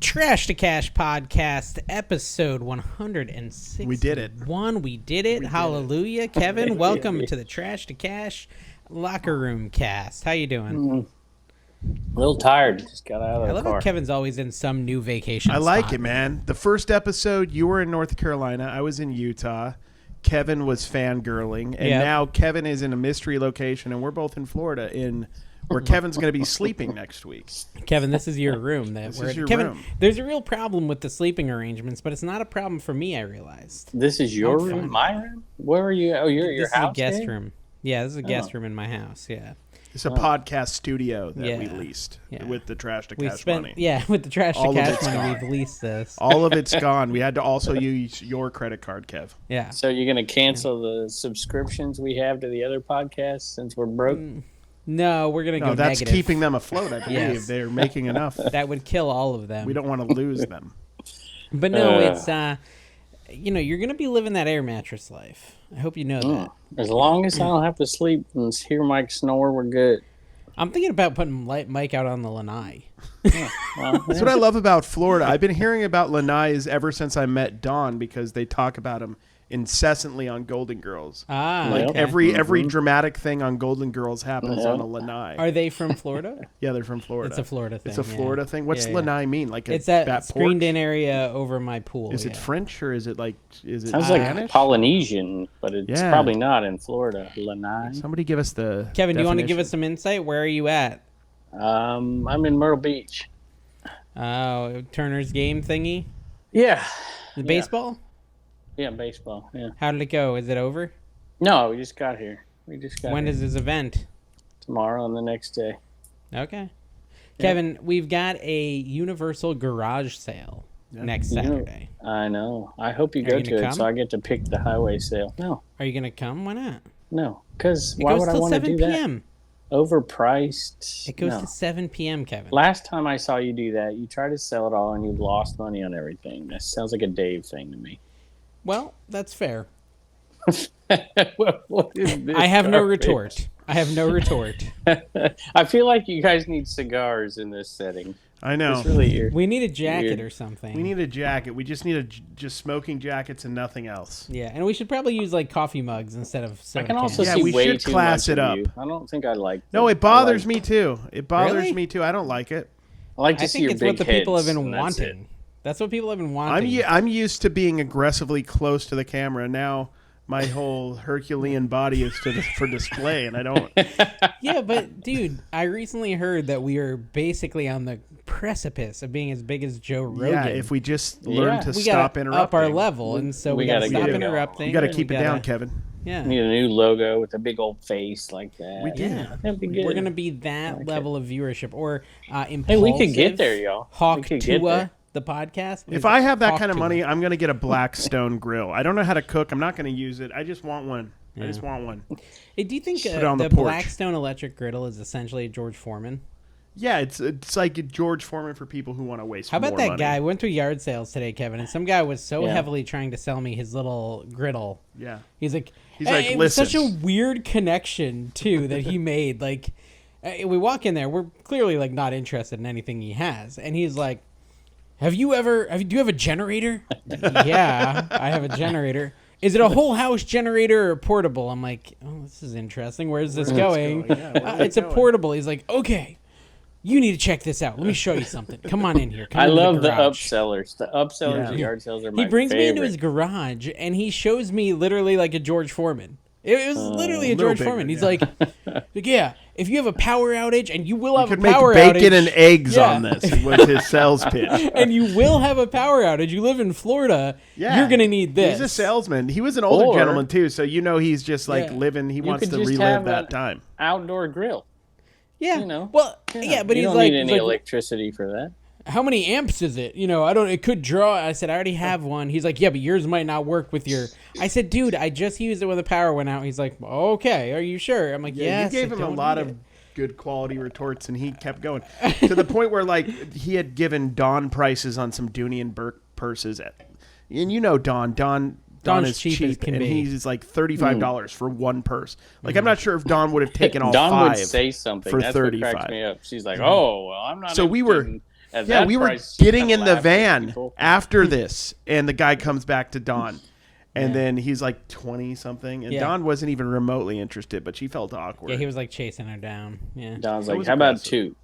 Trash to Cash podcast, episode 106. We did it. We did it. Hallelujah. Kevin, welcome to the Trash to Cash Locker Room cast. How you doing? A little tired. Just got out of the I love car. how Kevin's always in some new vacation I like spot. it, man. The first episode, you were in North Carolina. I was in Utah. Kevin was fangirling. And now Kevin is in a mystery location, and we're both in Florida where Kevin's going to be sleeping next week. Kevin, this is your room. Kevin, room. There's a real problem with the sleeping arrangements, but it's not a problem for me, I realized. This is your room? My room? Where are you? Oh, you're at your house? This is a guest Dave? room. Yeah, this is a guest room in my house, yeah. It's a podcast studio that we leased with the Trash to Cash money. Yeah, with the Trash to Cash money, we've leased this. All of it's gone. We had to also use your credit card, Kev. Yeah. So you're going to cancel the subscriptions we have to the other podcasts since we're broke? No, we're going to go that's negative. keeping them afloat, I believe. Yes. They're making enough. That would kill all of them. We don't want to lose them. But no, it's, you're going to be living that air mattress life. I hope you know that. As long as I don't have to sleep and hear Mike snore, we're good. I'm thinking about putting Mike out on the lanai. That's what I love about Florida. I've been hearing about lanais ever since I met Dawn because they talk about them incessantly on Golden Girls. Okay. Every dramatic thing on Golden Girls happens on a lanai. Are they from Florida? Yeah, they're from Florida. It's a Florida thing. It's a Florida thing. What's lanai mean? Like it's that back screened-in area over my pool. Is it French or is it Sounds Spanish? like Polynesian, but it's probably not in Florida. Lanai. Somebody give us the Kevin, do you want to definition. give us some insight? Where are you at? I'm in Myrtle Beach. Oh, Turner's game thingy? Yeah. The baseball? Yeah, baseball. Yeah. How did it go? Is it over? No, we just got here. When is this event? Tomorrow and the next day. Okay. Kevin, we've got a universal garage sale next Saturday. I know. I hope you go to it so I get to pick the highway sale. No. Are you going to come? Why not? No. Because why would I want to do that? 7 p.m. Overpriced. It goes to 7 p.m., Kevin. Last time I saw you do that, you tried to sell it all and you lost money on everything. That sounds like a Dave thing to me. Well, that's fair. What is this I have no garbage? retort. I have no retort. I feel like you guys need cigars in this setting. I know. It's really We need a jacket or something. We need a jacket. We just need just smoking jackets and nothing else. Yeah, and we should probably use like coffee mugs instead of soda I can also cans. see we way should too class much it of up. you. I don't think I like. No, it bothers me too. It bothers me too. I don't like it. I like to I see think your it's big what the people have heads, been and that's it. wanting. That's what people have been wanting. I'm used to being aggressively close to the camera. Now my whole Herculean body is for display, and I don't. Yeah, but dude, I recently heard that we are basically on the precipice of being as big as Joe Rogan. Yeah, if we just learn to we stop gotta interrupting. up our level, and so we gotta stop interrupting. You got to and keep it down, Kevin. Yeah, Need a new logo with a big old face like that. We do. Yeah, that'd be good. we're gonna be that level of viewership, or impulsive. Hey, we could get there, y'all. Hawk We could get Tua, there. the podcast. If I have that Hawk kind of Tua. money, I'm going to get a Blackstone grill. I don't know how to cook. I'm not going to use it. I just want one. Yeah. I just want one. Hey, do you think Put it on the the porch. Blackstone electric griddle is essentially a George Foreman? Yeah, it's like a George Foreman for people who want to waste How about more that money. guy? I went through yard sales today, Kevin, and some guy was so heavily trying to sell me his little griddle. Yeah. He's like, like, it was listen. such a weird connection too that he made. Like, we walk in there, we're clearly like not interested in anything he has, and he's like, do you have a generator? Yeah, I have a generator. Is it a whole house generator or portable? I'm like, oh, this is interesting. Where's this going? Yeah, It's a portable. He's like, okay, you need to check this out. Let me show you something. Come on in here. Come I into love the garage. upsellers. The upsellers at yard sales are my He brings me into favorite. his garage and he shows me literally like a George Foreman. It was literally a George bigger, Foreman. He's yeah. like, yeah, if you have a power outage, and you will have Could a make power bacon outage, and eggs Yeah. on this was his sales pitch. and you will have a power outage. You live in Florida. Yeah. You're gonna need this. He's a salesman. He was an older Or- gentleman too, so he's just like Yeah. living. He wants could to just relive have that a- time. Outdoor grill. Yeah. You know. Well, yeah, but you he's don't like, need any he's like, electricity for that. how many amps is it? It could draw. I said, I already have one. He's like, yeah, but yours might not work with your. I said, dude, I just used it when the power went out. He's like, okay, are you sure? I'm like, yes. You gave I him a don't lot need of it." good quality retorts, and he kept going to the point where like he had given Don prices on some Dooney and Burke purses, and Don Don's is cheap as cheap, can and be. he's like $35 for one purse. Like I'm not sure if Don would have taken all Dawn five would say something. for That's what 35. cracks me up. She's like, "Oh, well, I'm not." So we were At Yeah, that we were price, you getting kinda in the laugh at van people. after this, and the guy comes back to Dawn. And Yeah. then he's like 20 something, and Yeah. Dawn wasn't even remotely interested, but she felt awkward. Yeah, he was like chasing her down. Yeah. Don's That like, was how about aggressive. 2?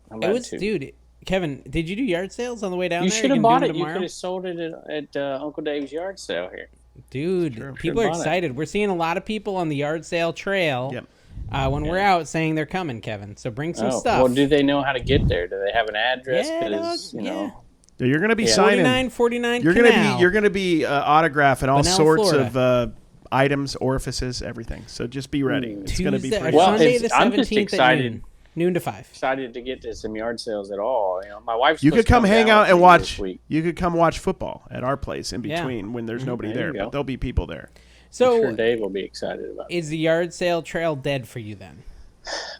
How It about was, 2? dude. Kevin, did you do yard sales on the way down You there? should have gonna do bought them it. You tomorrow? could have sold it at Uncle Dave's yard sale here. Dude, True. people are Should've bought it. excited. We're seeing a lot of people on the yard sale trail Yep. when we're out saying they're coming, Kevin. So bring some stuff. Well, do they know how to get there? Do they have an address? Yeah, Because, dog, you know, Yeah, you're gonna be Yeah. signing. 49 You're Canal. gonna be autographing all Bunnell, sorts Florida. of items, orifices, everything. So just be ready. It's gonna be Tuesday, pretty. Well, Sunday it's- the I'm just 17th at excited. noon to 5. excited to get to some yard sales at all. You know, my wife's You supposed could come to hang down out with and me watch. this week. You could come watch football at our place in Yeah. between when there's nobody There you there, go. but there'll be people there. I'm So sure Dave will be excited about it. is the yard sale trail dead for you then?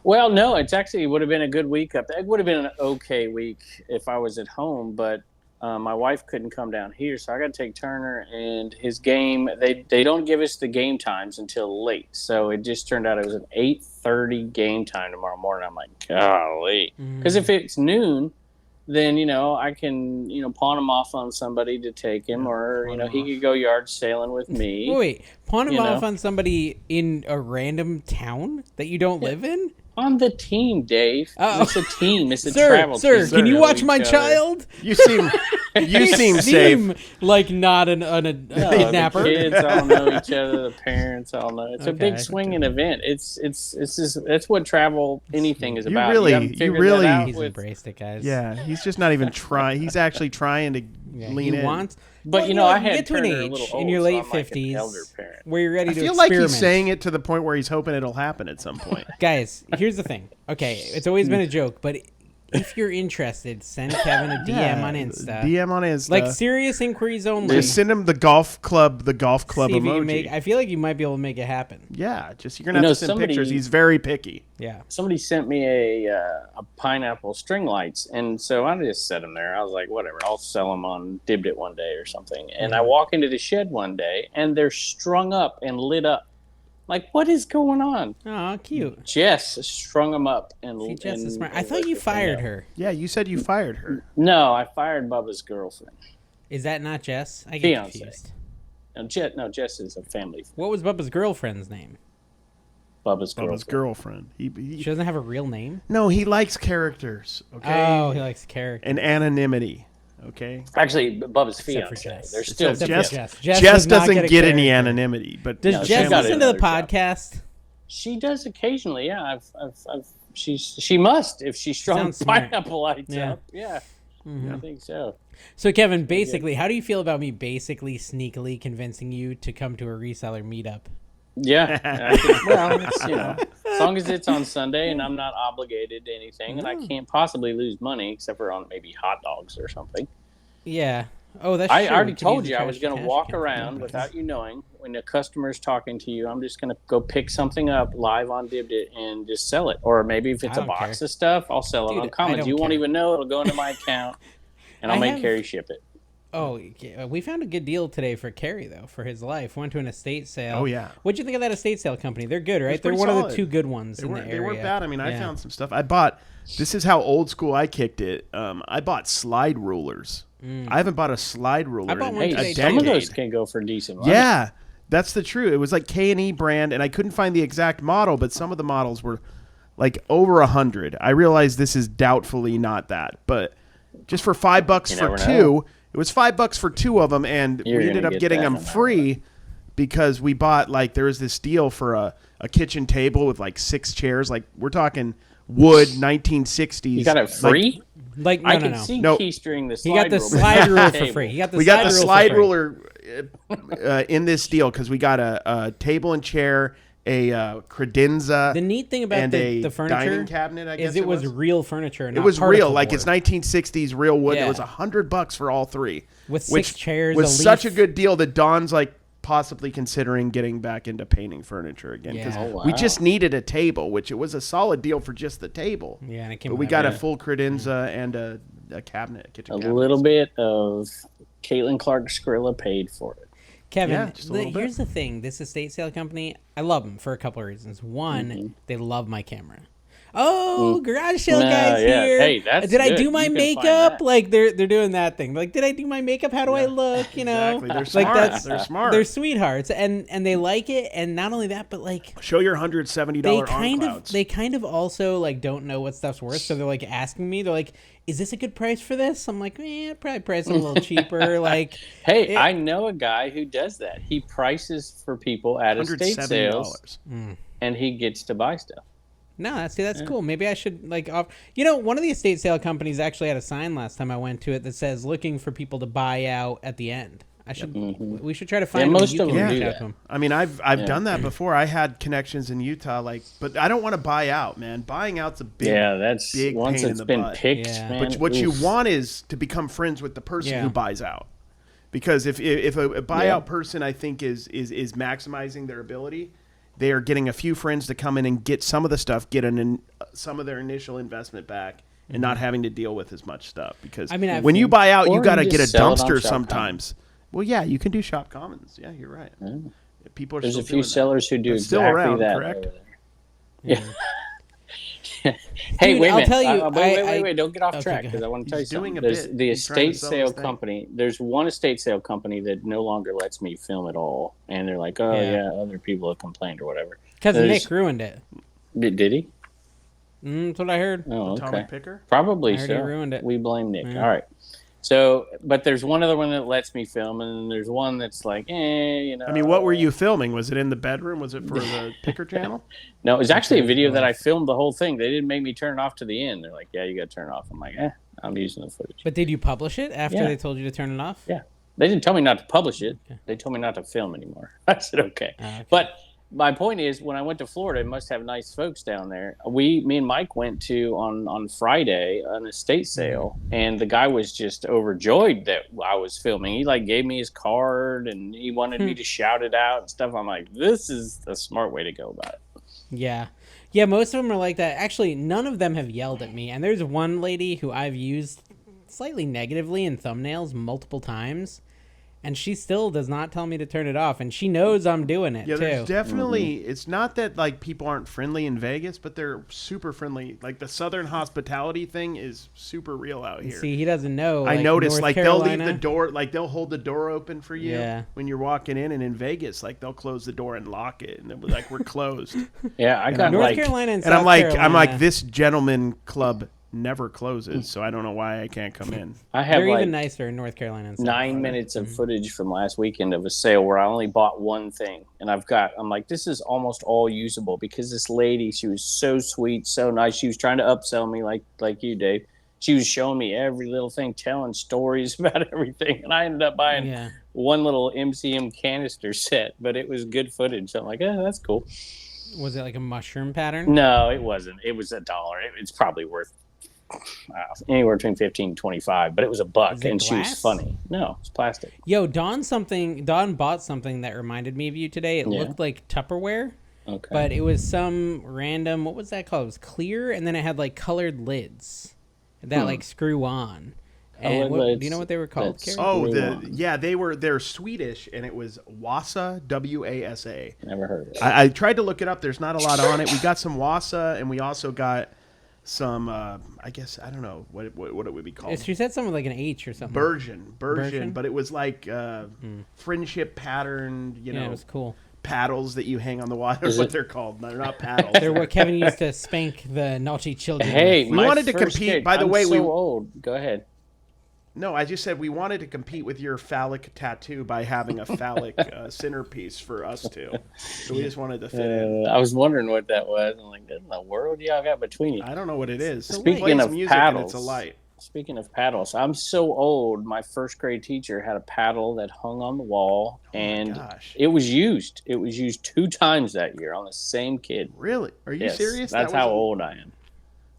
Well, no, it's actually would have been a good week up there. It would have been an okay week if I was at home, but my wife couldn't come down here, so I got to take Turner and his game. They don't give us the game times until late, so it just turned out it was an 8:30 game time tomorrow morning. I'm like, golly, because if it's noon, then I can pawn him off on somebody to take him, or he could go yard sailing with me. Wait, pawn him You off know? on somebody in a random town that you don't live in? On the team, Dave. Uh-oh. It's a team. It's a Sir, travel sir, team. can you Know watch each my other. child? You seem safe. Like not an No, kidnapper. The kids all know each other. The parents all know. It's a Okay. big swinging event. It's just that's what travel anything is You about. really- haven't you figured really- that out He's with- embraced it, guys. Yeah, he's just not even trying. He's actually trying to Yeah, lean he in. wants. But Well, I you had get to an Turner a age little in your old, so late I'm like an 50s elder parent. where you're ready I to feel like experiment. he's saying it to the point where he's hoping it'll happen at some point. Guys, here's the thing. Okay, it's always been a joke, but if you're interested, send Kevin a DM on Insta. DM on Insta. Like serious inquiries only. Just send him the golf club See if you can emoji. I feel like you might be able to make it happen. Yeah, just you're gonna have to send somebody- pictures. He's very picky. Yeah. Somebody sent me a pineapple string lights, and so I just set them there. I was like, whatever, I'll sell them on Dibdit one day or something. And I walk into the shed one day, and they're strung up and lit up. Like, what is going on? Oh, cute. Jess strung them up and. See, Jess is and- smart. I and thought lit you the thing fired up. her. Yeah, you said you fired her. No, I fired Bubba's girlfriend. Is that not Jess? I get Fiance. confused. No, Jess is a family. What was Bubba's girlfriend's name? Bubba's Bubba's girlfriend. girlfriend. She doesn't have a real name. No, he likes characters. Okay. Oh, he likes character. And anonymity. Okay. Actually, Bubba's Except for fiance. Jess. They're still Except Except Jess- for Jess. Jess does not doesn't a get any character. anonymity, but Does No, she's Jess got listen to the another job. podcast? She does occasionally. Yeah, she must if she strung Sounds smart. pineapple lights Yeah. up. Yeah, I think so. So, Kevin, basically, how do you feel about me basically sneakily convincing you to come to a reseller meetup? Yeah. It's, as long as it's on Sunday and I'm not obligated to anything, and I can't possibly lose money except for on maybe hot dogs or something. Yeah. Oh, that's I true. already We can told use you the I was trash going for to cash walk account. around without you knowing. When the customer's talking to you, I'm just going to go pick something up live on Dibdit and just sell it. Or maybe if it's I a don't box care. of stuff, I'll sell it Dude, on I Commons. don't You won't care. even know. It'll go into my account, and I'll I make have- Carrie ship it. Oh, yeah, we found a good deal today for Carrie, though, for his life. Went to an estate sale. Oh, yeah. What'd you think of that estate sale company? They're good, right? They're pretty one of the solid. 2 good ones They in the weren't, area. they weren't bad. I mean, I Yeah. found some stuff. This is how old school I kicked it. I bought slide rulers. I haven't bought a slide ruler I bought in one Hey, a today, some of decade. those can go for decent money. Yeah, that's the truth. It was like K&E brand, and I couldn't find the exact model, but some of the models were like over 100. I realize this is doubtfully not that, but just for $5 You for never two, know. it was $5 for 2 of them, and You're we ended gonna up get getting that them no matter free because we bought there was this deal for a kitchen table with 6 chairs. Like we're talking wood 1960s. You got it free? Like, no, I no, can no. see No. keystring the He slide got the rule, but slide not rule the for table. free. He got the We slide got the rule for slide free. ruler in this deal because we got a table and chair, a credenza, The neat thing about and the a furniture dining cabinet. I guess is it was real furniture. It Not was real, particle like it's board. 1960s real wood. Yeah. It was $100 for all 3, With 6 which chairs, was a such a leaf. good deal that Don's possibly considering getting back into painting furniture again because Yeah. Oh, wow. we just needed a table, which it was a solid deal for just the table. Yeah, and it came But we with got a everything. full credenza and a cabinet, kitchen A cabinet. little bit of Caitlin Clark Skrilla paid for it. Kevin, Yeah, just a little bit. here's the thing. This estate sale company, I love them for a couple of reasons. One, they love my camera. Oh, garage sale guys yeah. here. Hey, that's Did I good. do my You can find makeup? that. Like they're doing that thing. Like, did I do my makeup? How do I look? You know, Exactly. They're like smart. that's They're smart. They're sweethearts, and they like it. And not only that, but like Show your $170 they on clouds. they kind of also like don't know what stuff's worth, so they're like asking me. They're like, "Is this a good price for this?" I'm like, probably price it a little cheaper. Like, Hey, I know a guy who does that. He prices for people at estate sales, and he gets to buy stuff. no, that's cool. Maybe I should like off. You know, one of the estate sale companies actually had a sign last time I went to it that says "looking for people to buy out at the end." We should try to find. most them. of them do reach out that. to them. I mean, I've done that before. I had connections in Utah, but I don't want to buy out, man. Buying out's a big, that's big once pain it's in the been butt. picked. Yeah. Man, But what you oof. want is to become friends with the person who buys out, because if a buyout Yeah. person, I think is maximizing their ability, they are getting a few friends to come in and get some of the stuff, some of their initial investment back, and not having to deal with as much stuff. Because I mean, when you buy out, Or you got to you get a just sell it on dumpster Shop sometimes. Well, yeah, you can do Shop Commons. Yeah, you're right. People are There's still a few doing sellers who do That's still exactly around, that. correct? Over there. Yeah. Hey, Dude, wait a I'll minute. tell you, Wait. Don't get off Okay, track go because I want to tell you He's doing something. a There's bit. the He's trying to estate sell sale his thing. company. There's one estate sale company that no longer lets me film at all. And they're like, oh, Yeah. yeah, other people have complained or whatever. Because There's- Nick ruined it. Did he? That's what I heard. Oh, Atomic okay. Picker. Probably I heard he so. ruined it. We blame Nick. Yeah. All right. So, but there's one other one that lets me film, and there's one that's like, you know. I mean, what were you filming? Was it in the bedroom? Was it for the Picker channel? No, it was actually a Turn it video that I off. filmed the whole thing. They didn't make me turn it off to the end. They're like, yeah, you got to turn it off. I'm like, I'm using the footage. But did you publish it after Yeah. they told you to turn it off? Yeah. They didn't tell me not to publish it. They told me not to film anymore. I said, okay. Okay. But my point is, when I went to Florida, it must have nice folks down there. Me and Mike went to on Friday an estate sale, and the guy was just overjoyed that I was filming. He like gave me his card, and he wanted me to shout it out and stuff. I'm like, this is a smart way to go about it. Yeah. Yeah, most of them are like that. Actually, none of them have yelled at me. And there's one lady who I've used slightly negatively in thumbnails multiple times, and she still does not tell me to turn it off, and she knows I'm doing it Yeah, too. there's definitely. It's not that like people aren't friendly in Vegas, but they're super friendly. Like the Southern hospitality thing is super real out here. See, he doesn't know. I noticed, North like Carolina, they'll leave the door, like they'll hold the door open for you Yeah. when you're walking in, and in Vegas, like they'll close the door and lock it, and they'll be like, "We're closed." Yeah, I got North like Carolina and And South I'm like, Carolina, this gentleman club never closes, so I don't know why I can't come in. I have they're like even nicer in North Carolina and South 9 Carolina. minutes of footage from last weekend of a sale where I only bought one thing, and I'm like, this is almost all usable because this lady, she was so sweet, so nice. She was trying to upsell me like you, Dave. She was showing me every little thing, telling stories about everything, and I ended up buying one little MCM canister set, but it was good footage. So I'm like, that's cool. Was it like a mushroom pattern? No, it wasn't. It was $1. It's probably worth anywhere between 15 and 25, but it was $1, it and she was glass? funny. No, it's plastic. Yo, Dawn bought something that reminded me of you today. It looked like Tupperware, Okay. but it was some random, what was that called? It was clear, and then it had like colored lids that like screw on. And do you know what they were called, Kerry? Oh, they're Swedish, and it was Wasa, WASA. Never heard of it. I tried to look it up. There's not a lot on it. We got some Wasa, and we also got some, I guess, I don't know, what it would be called. She said something like an H or something. Bergen, but it was like friendship pattern, Yeah, it was cool. paddles that you hang on the wall. I don't know what they're called. They're not paddles. They're what Kevin used to spank the naughty children Hey, with. We my wanted to first compete. gig. By the I'm way, so we old. Go ahead. No, I just said we wanted to compete with your phallic tattoo by having a phallic centerpiece for us two. So we just wanted to fit in. I was wondering what that was. I'm like, what in the world y'all got between you? I don't know what it is. Speaking It plays of music and it's paddles, a light. Speaking of paddles, I'm so old. My first grade teacher had a paddle that hung on the wall, and gosh. it was used. It was used 2 times that year on the same kid. Really? Are you Yes, serious? That's That how was old I am.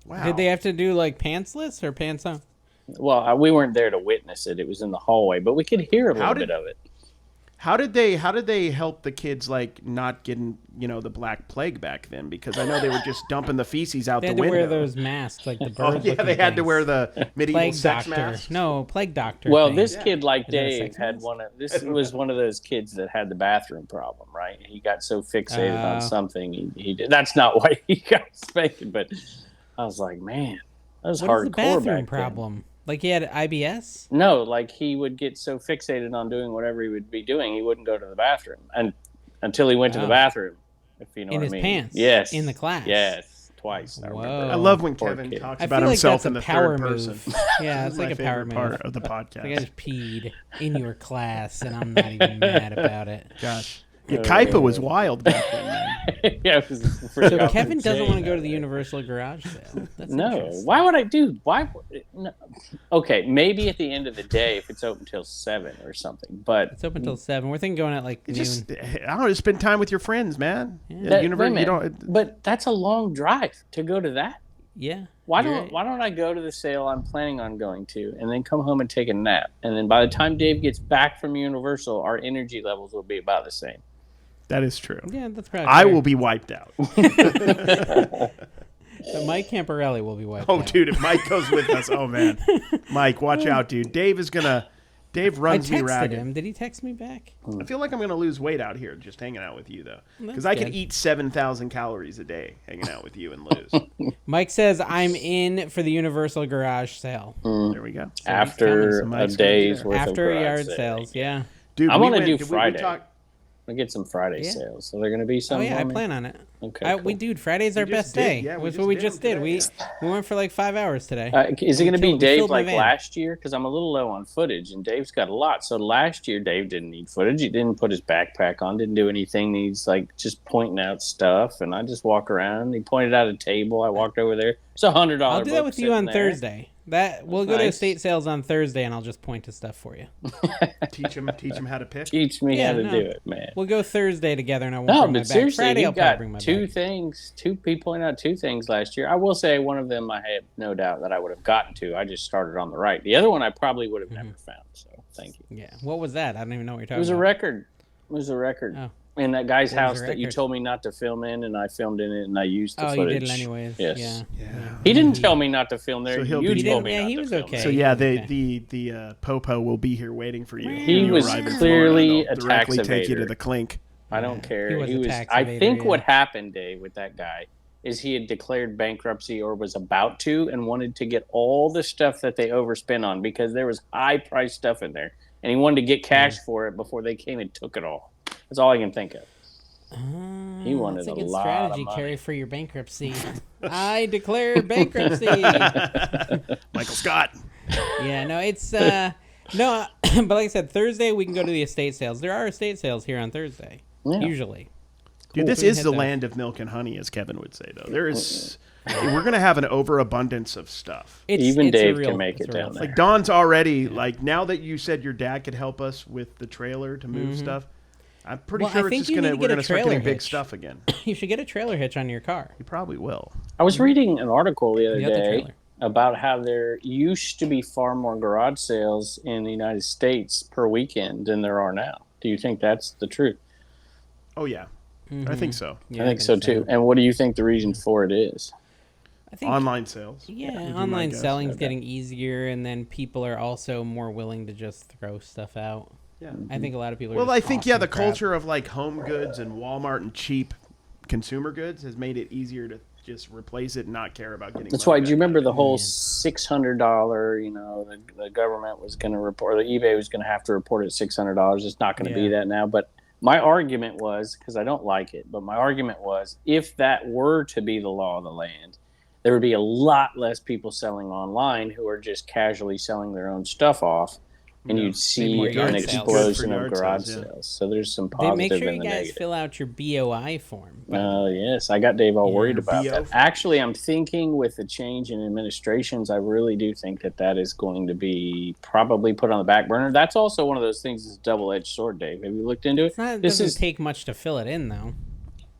Wow. Did they have to do like pantsless or pants on? Well, we weren't there to witness it. It was in the hallway, but we could hear a little bit of it. How did they help the kids like not getting the Black Plague back then? Because I know they were just dumping the feces out They the had to window. wear those masks like the bird. Oh yeah, they had to wear the medieval plague sex doctor. masks. No, plague doctor. Well, thing. this kid, like Is that a Dave, sex had mask? this was one of those kids that had the bathroom problem, right? He got so fixated on something he did. That's not why he got spanked, but I was like, man, that was What is the hardcore bathroom back problem? Like he had IBS? then. No, like he would get so fixated on doing whatever he would be doing, he wouldn't go to the bathroom, and until he went to the Oh. bathroom, if you know In what I his mean. pants? Yes. In the class? Yes, twice. I Whoa. remember. I love when Poor Kevin kid. talks I about feel like himself that's in a the power third move. person. Yeah, This it's is like my a power favorite move. part of the Like I podcast. just peed in your class, and I'm not even mad about it. Gosh. Yeah, Kaipa was wild back then, man. Yeah, it was So pretty off Kevin the doesn't chain want to go to out the there. Universal Garage Sale. That's No, interesting. why would I do? Why? No. Okay, maybe at the end of the day, if it's open till 7 or something. But It's open till 7. We're thinking going at like noon. Just, I don't know, just spend time with your friends, man. Yeah. Yeah, wait a you minute, don't. but that's a long drive to go to that. Yeah. Why you're don't right. Why don't I go to the sale I'm planning on going to, and then come home and take a nap, and then by the time Dave gets back from Universal, our energy levels will be about the same. That is true. Yeah, that's probably I fair. will be wiped out. But Mike Camparelli will be wiped Oh, out. dude, if Mike goes with us, oh man, Mike, watch out, dude. Dave I runs me texted ragged. him. Did he text me back? I feel like I'm gonna lose weight out here just hanging out with you though, because That's I could good. eat 7,000 calories a day hanging out with you and lose. Mike says I'm in for the Universal Garage Sale. There we go, After So a Mike's day's gonna be worth After of garage yard sale. sales, yeah. dude. I we wanna went- do did Friday. We talk, I get some Friday Yeah. sales. So they're going to be some. Oh yeah, I for me? plan on it. Okay, We cool. dude, Friday's our We just best did- day. yeah, we That's just what we did just them did. today. We went for like 5 hours today. Is it going to be we Dave filled my like van. last year? Because I'm a little low on footage, and Dave's got a lot. So last year, Dave didn't need footage. He didn't put his backpack on, didn't do anything. He's like just pointing out stuff, and I just walk around. He pointed out a table. I walked over there. It's $100. I'll do that book with you on sitting there. Thursday. We'll go to nice. estate sales on Thursday, and I'll just point to stuff for you. teach him how to pick. Teach me Yeah, how to no. do it, man. We'll go Thursday together, and I won't No, bring my but bag. seriously, Friday, he I'll probably got bring my two bag. things. He pointed out 2 things last year. I will say one of them I have no doubt that I would have gotten to. I just started on the right. The other one I probably would have never found. So thank you. Yeah. What was that? I don't even know what you're talking It was a about. record. It was a record. Oh. In that guy's What was house the that you record? told me not to film in, and I filmed in it, and I used the Oh, footage. you did it anyways. Yes. Yeah. Yeah. He didn't tell me not to film there. So he'll you be- told me Yeah, not he to was film okay. So there. yeah, Okay. the Popo will be here waiting for you. He When you was arrive in clearly Florida, a they'll directly tax take you to evader. the clink. I don't care. He was a tax I evader, think yeah. what happened, Dave, with that guy is he had declared bankruptcy or was about to, and wanted to get all the stuff that they overspent on because there was high price stuff in there, and he wanted to get cash for it before they came and took it all. That's all I can think of. He wanted That's a a good lot strategy, of money. Carrie, for your bankruptcy. I declare bankruptcy. Michael Scott. Yeah, no, it's no, but like I said, Thursday we can go to the estate sales. There are estate sales here on Thursday, Yeah. usually. Dude, this We can is hit the those. land of milk and honey, as Kevin would say. Though there is, we're gonna have an overabundance of stuff. Even it's Dave a real, can make it's it a real down thing. there. Like Don's already like now that you said your dad could help us with the trailer to move stuff. I'm pretty Well, I sure it's think just you need to we're get a gonna start trailer getting big hitch. stuff again. You should get a trailer hitch on your car. You probably will. I was reading an article the other You got the day trailer. about how there used to be far more garage sales in the United States per weekend than there are now. Do you think that's the truth? Oh yeah, I think so. Yeah, I think so too. And what do you think the reason for it is? I think Online sales. Yeah, would be my online guess. selling's Okay. getting easier, and then people are also more willing to just throw stuff out. Yeah. I think a lot of people. Well, are I just think the tossing crap. culture of like home goods and Walmart and cheap consumer goods has made it easier to just replace it and not care about getting. That's money why. Do you back remember out of the it. whole $600? You know, the government was going to report, the eBay was going to have to report it $600. It's not going to be Yeah. that now. But my argument was, because I don't like it, but my argument was, if that were to be the law of the land, there would be a lot less people selling online who are just casually selling their own stuff off, and Yeah. you'd see more an yard sales. explosion Good for of yard garage sales, yeah. sales. So there's some They positive make sure and you the guys negative. fill out your BOI form. Yes, I got Dave all Yeah. worried about BO that. form. Actually, I'm thinking with the change in administrations, I really do think that is going to be probably put on the back burner. That's also one of those things that's a double-edged sword, Dave. Have you looked into it? It's not, it This doesn't is take much to fill it in, though.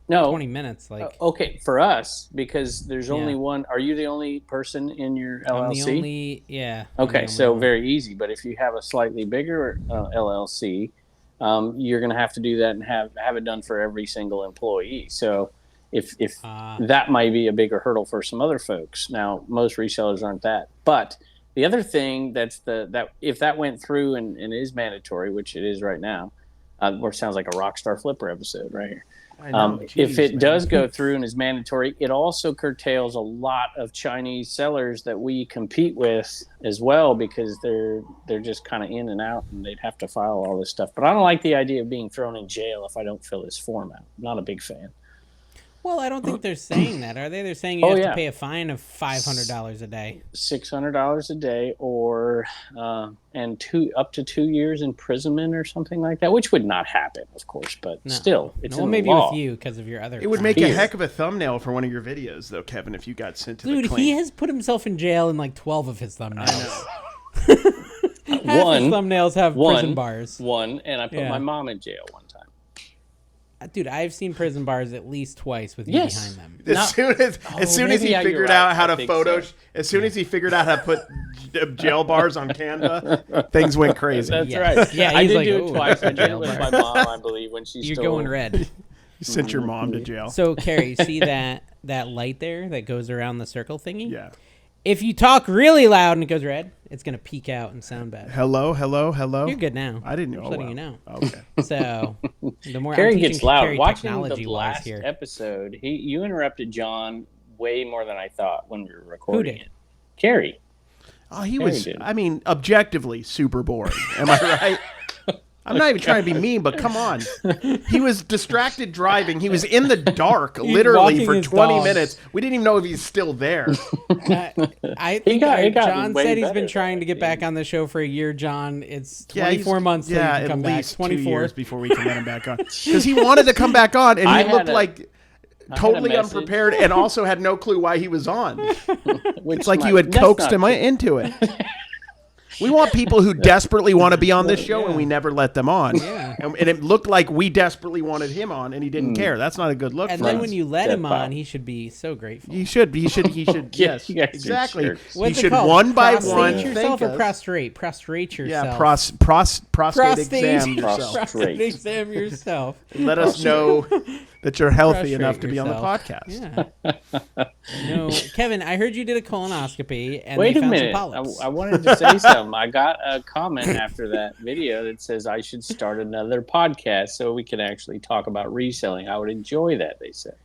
no 20 minutes, like okay for us because there's only Yeah. one. Are you the only person in your LLC? I'm the only. Yeah. I'm the Okay, only so one. very easy. But if you have a slightly bigger LLC, you're going to have to do that and have it done for every single employee. So if that might be a bigger hurdle for some other folks. Now, most resellers aren't that. But the other thing that if that went through and is mandatory, which it is right now, or sounds like a Rockstar Flipper episode right here. I know. If it does go through and is mandatory, it also curtails a lot of Chinese sellers that we compete with as well, because they're just kind of in and out, and they'd have to file all this stuff. But I don't like the idea of being thrown in jail if I don't fill this form out. I'm not a big fan. Well, I don't think they're saying that, are they? They're saying you have to pay a fine of $500 a day. $600 a day, or and up to 2 years imprisonment or something like that, which would not happen, of course, but still, it's in maybe the law. with you because of your other. It would make a heck of a thumbnail for one of your videos, though, Kevin, if you got sent to the Dude, clean. he has put himself in jail in like 12 of his thumbnails. Half his thumbnails have prison bars. And I put my mom in jail one time. Dude, I've seen prison bars at least twice with you behind them. As soon as he figured out how to as soon as he figured out how to put jail bars on Canva, things went crazy. That's right. Yeah, I did like, do it twice. I did it with my mom, I believe, when she's You're going red. You sent your mom to jail. So, Carrie, see that light there that goes around the circle thingy? Yeah. If you talk really loud and it goes red, it's going to peak out and sound bad. Hello. You're good now. I didn't know. Just letting you know. Okay. So, the more Carrie I'm gets loud. Carrie Watching the technology-wise last here. episode, you interrupted John way more than I thought when we were recording Who did? it. Carrie. Oh, he was, I mean, objectively super boring. Am I right? I'm not even trying to be mean, but come on. He was distracted driving. He was in the dark, literally, for 20 minutes. We didn't even know if he's still there. I think John said he's been better, trying to get back on the show for a year, John. It's 24 months till he can come back. At least 2 24 years before we can let him back on. Because he wanted to come back on, and he looked like totally unprepared and also had no clue why he was on. It's like you had coaxed him into it. We want people who desperately want to be on this show, and we never let them on. Yeah. And it looked like we desperately wanted him on, and he didn't care. That's not a good look for us. And then when you let him on, he should be so grateful. He should. Yes, exactly. What's he should called? one by Prostrate one yourself thank or us. prostrate? Prostrate yourself. Yeah, prostate exam yourself. Prostate exam yourself. Let us know that you're healthy enough to be on the yourself. podcast. Yeah. No, Kevin, I heard you did a colonoscopy and Wait they a found minute. some polyps. I wanted to say something. I got a comment after that video that says I should start another podcast so we can actually talk about reselling. I would enjoy that, they said.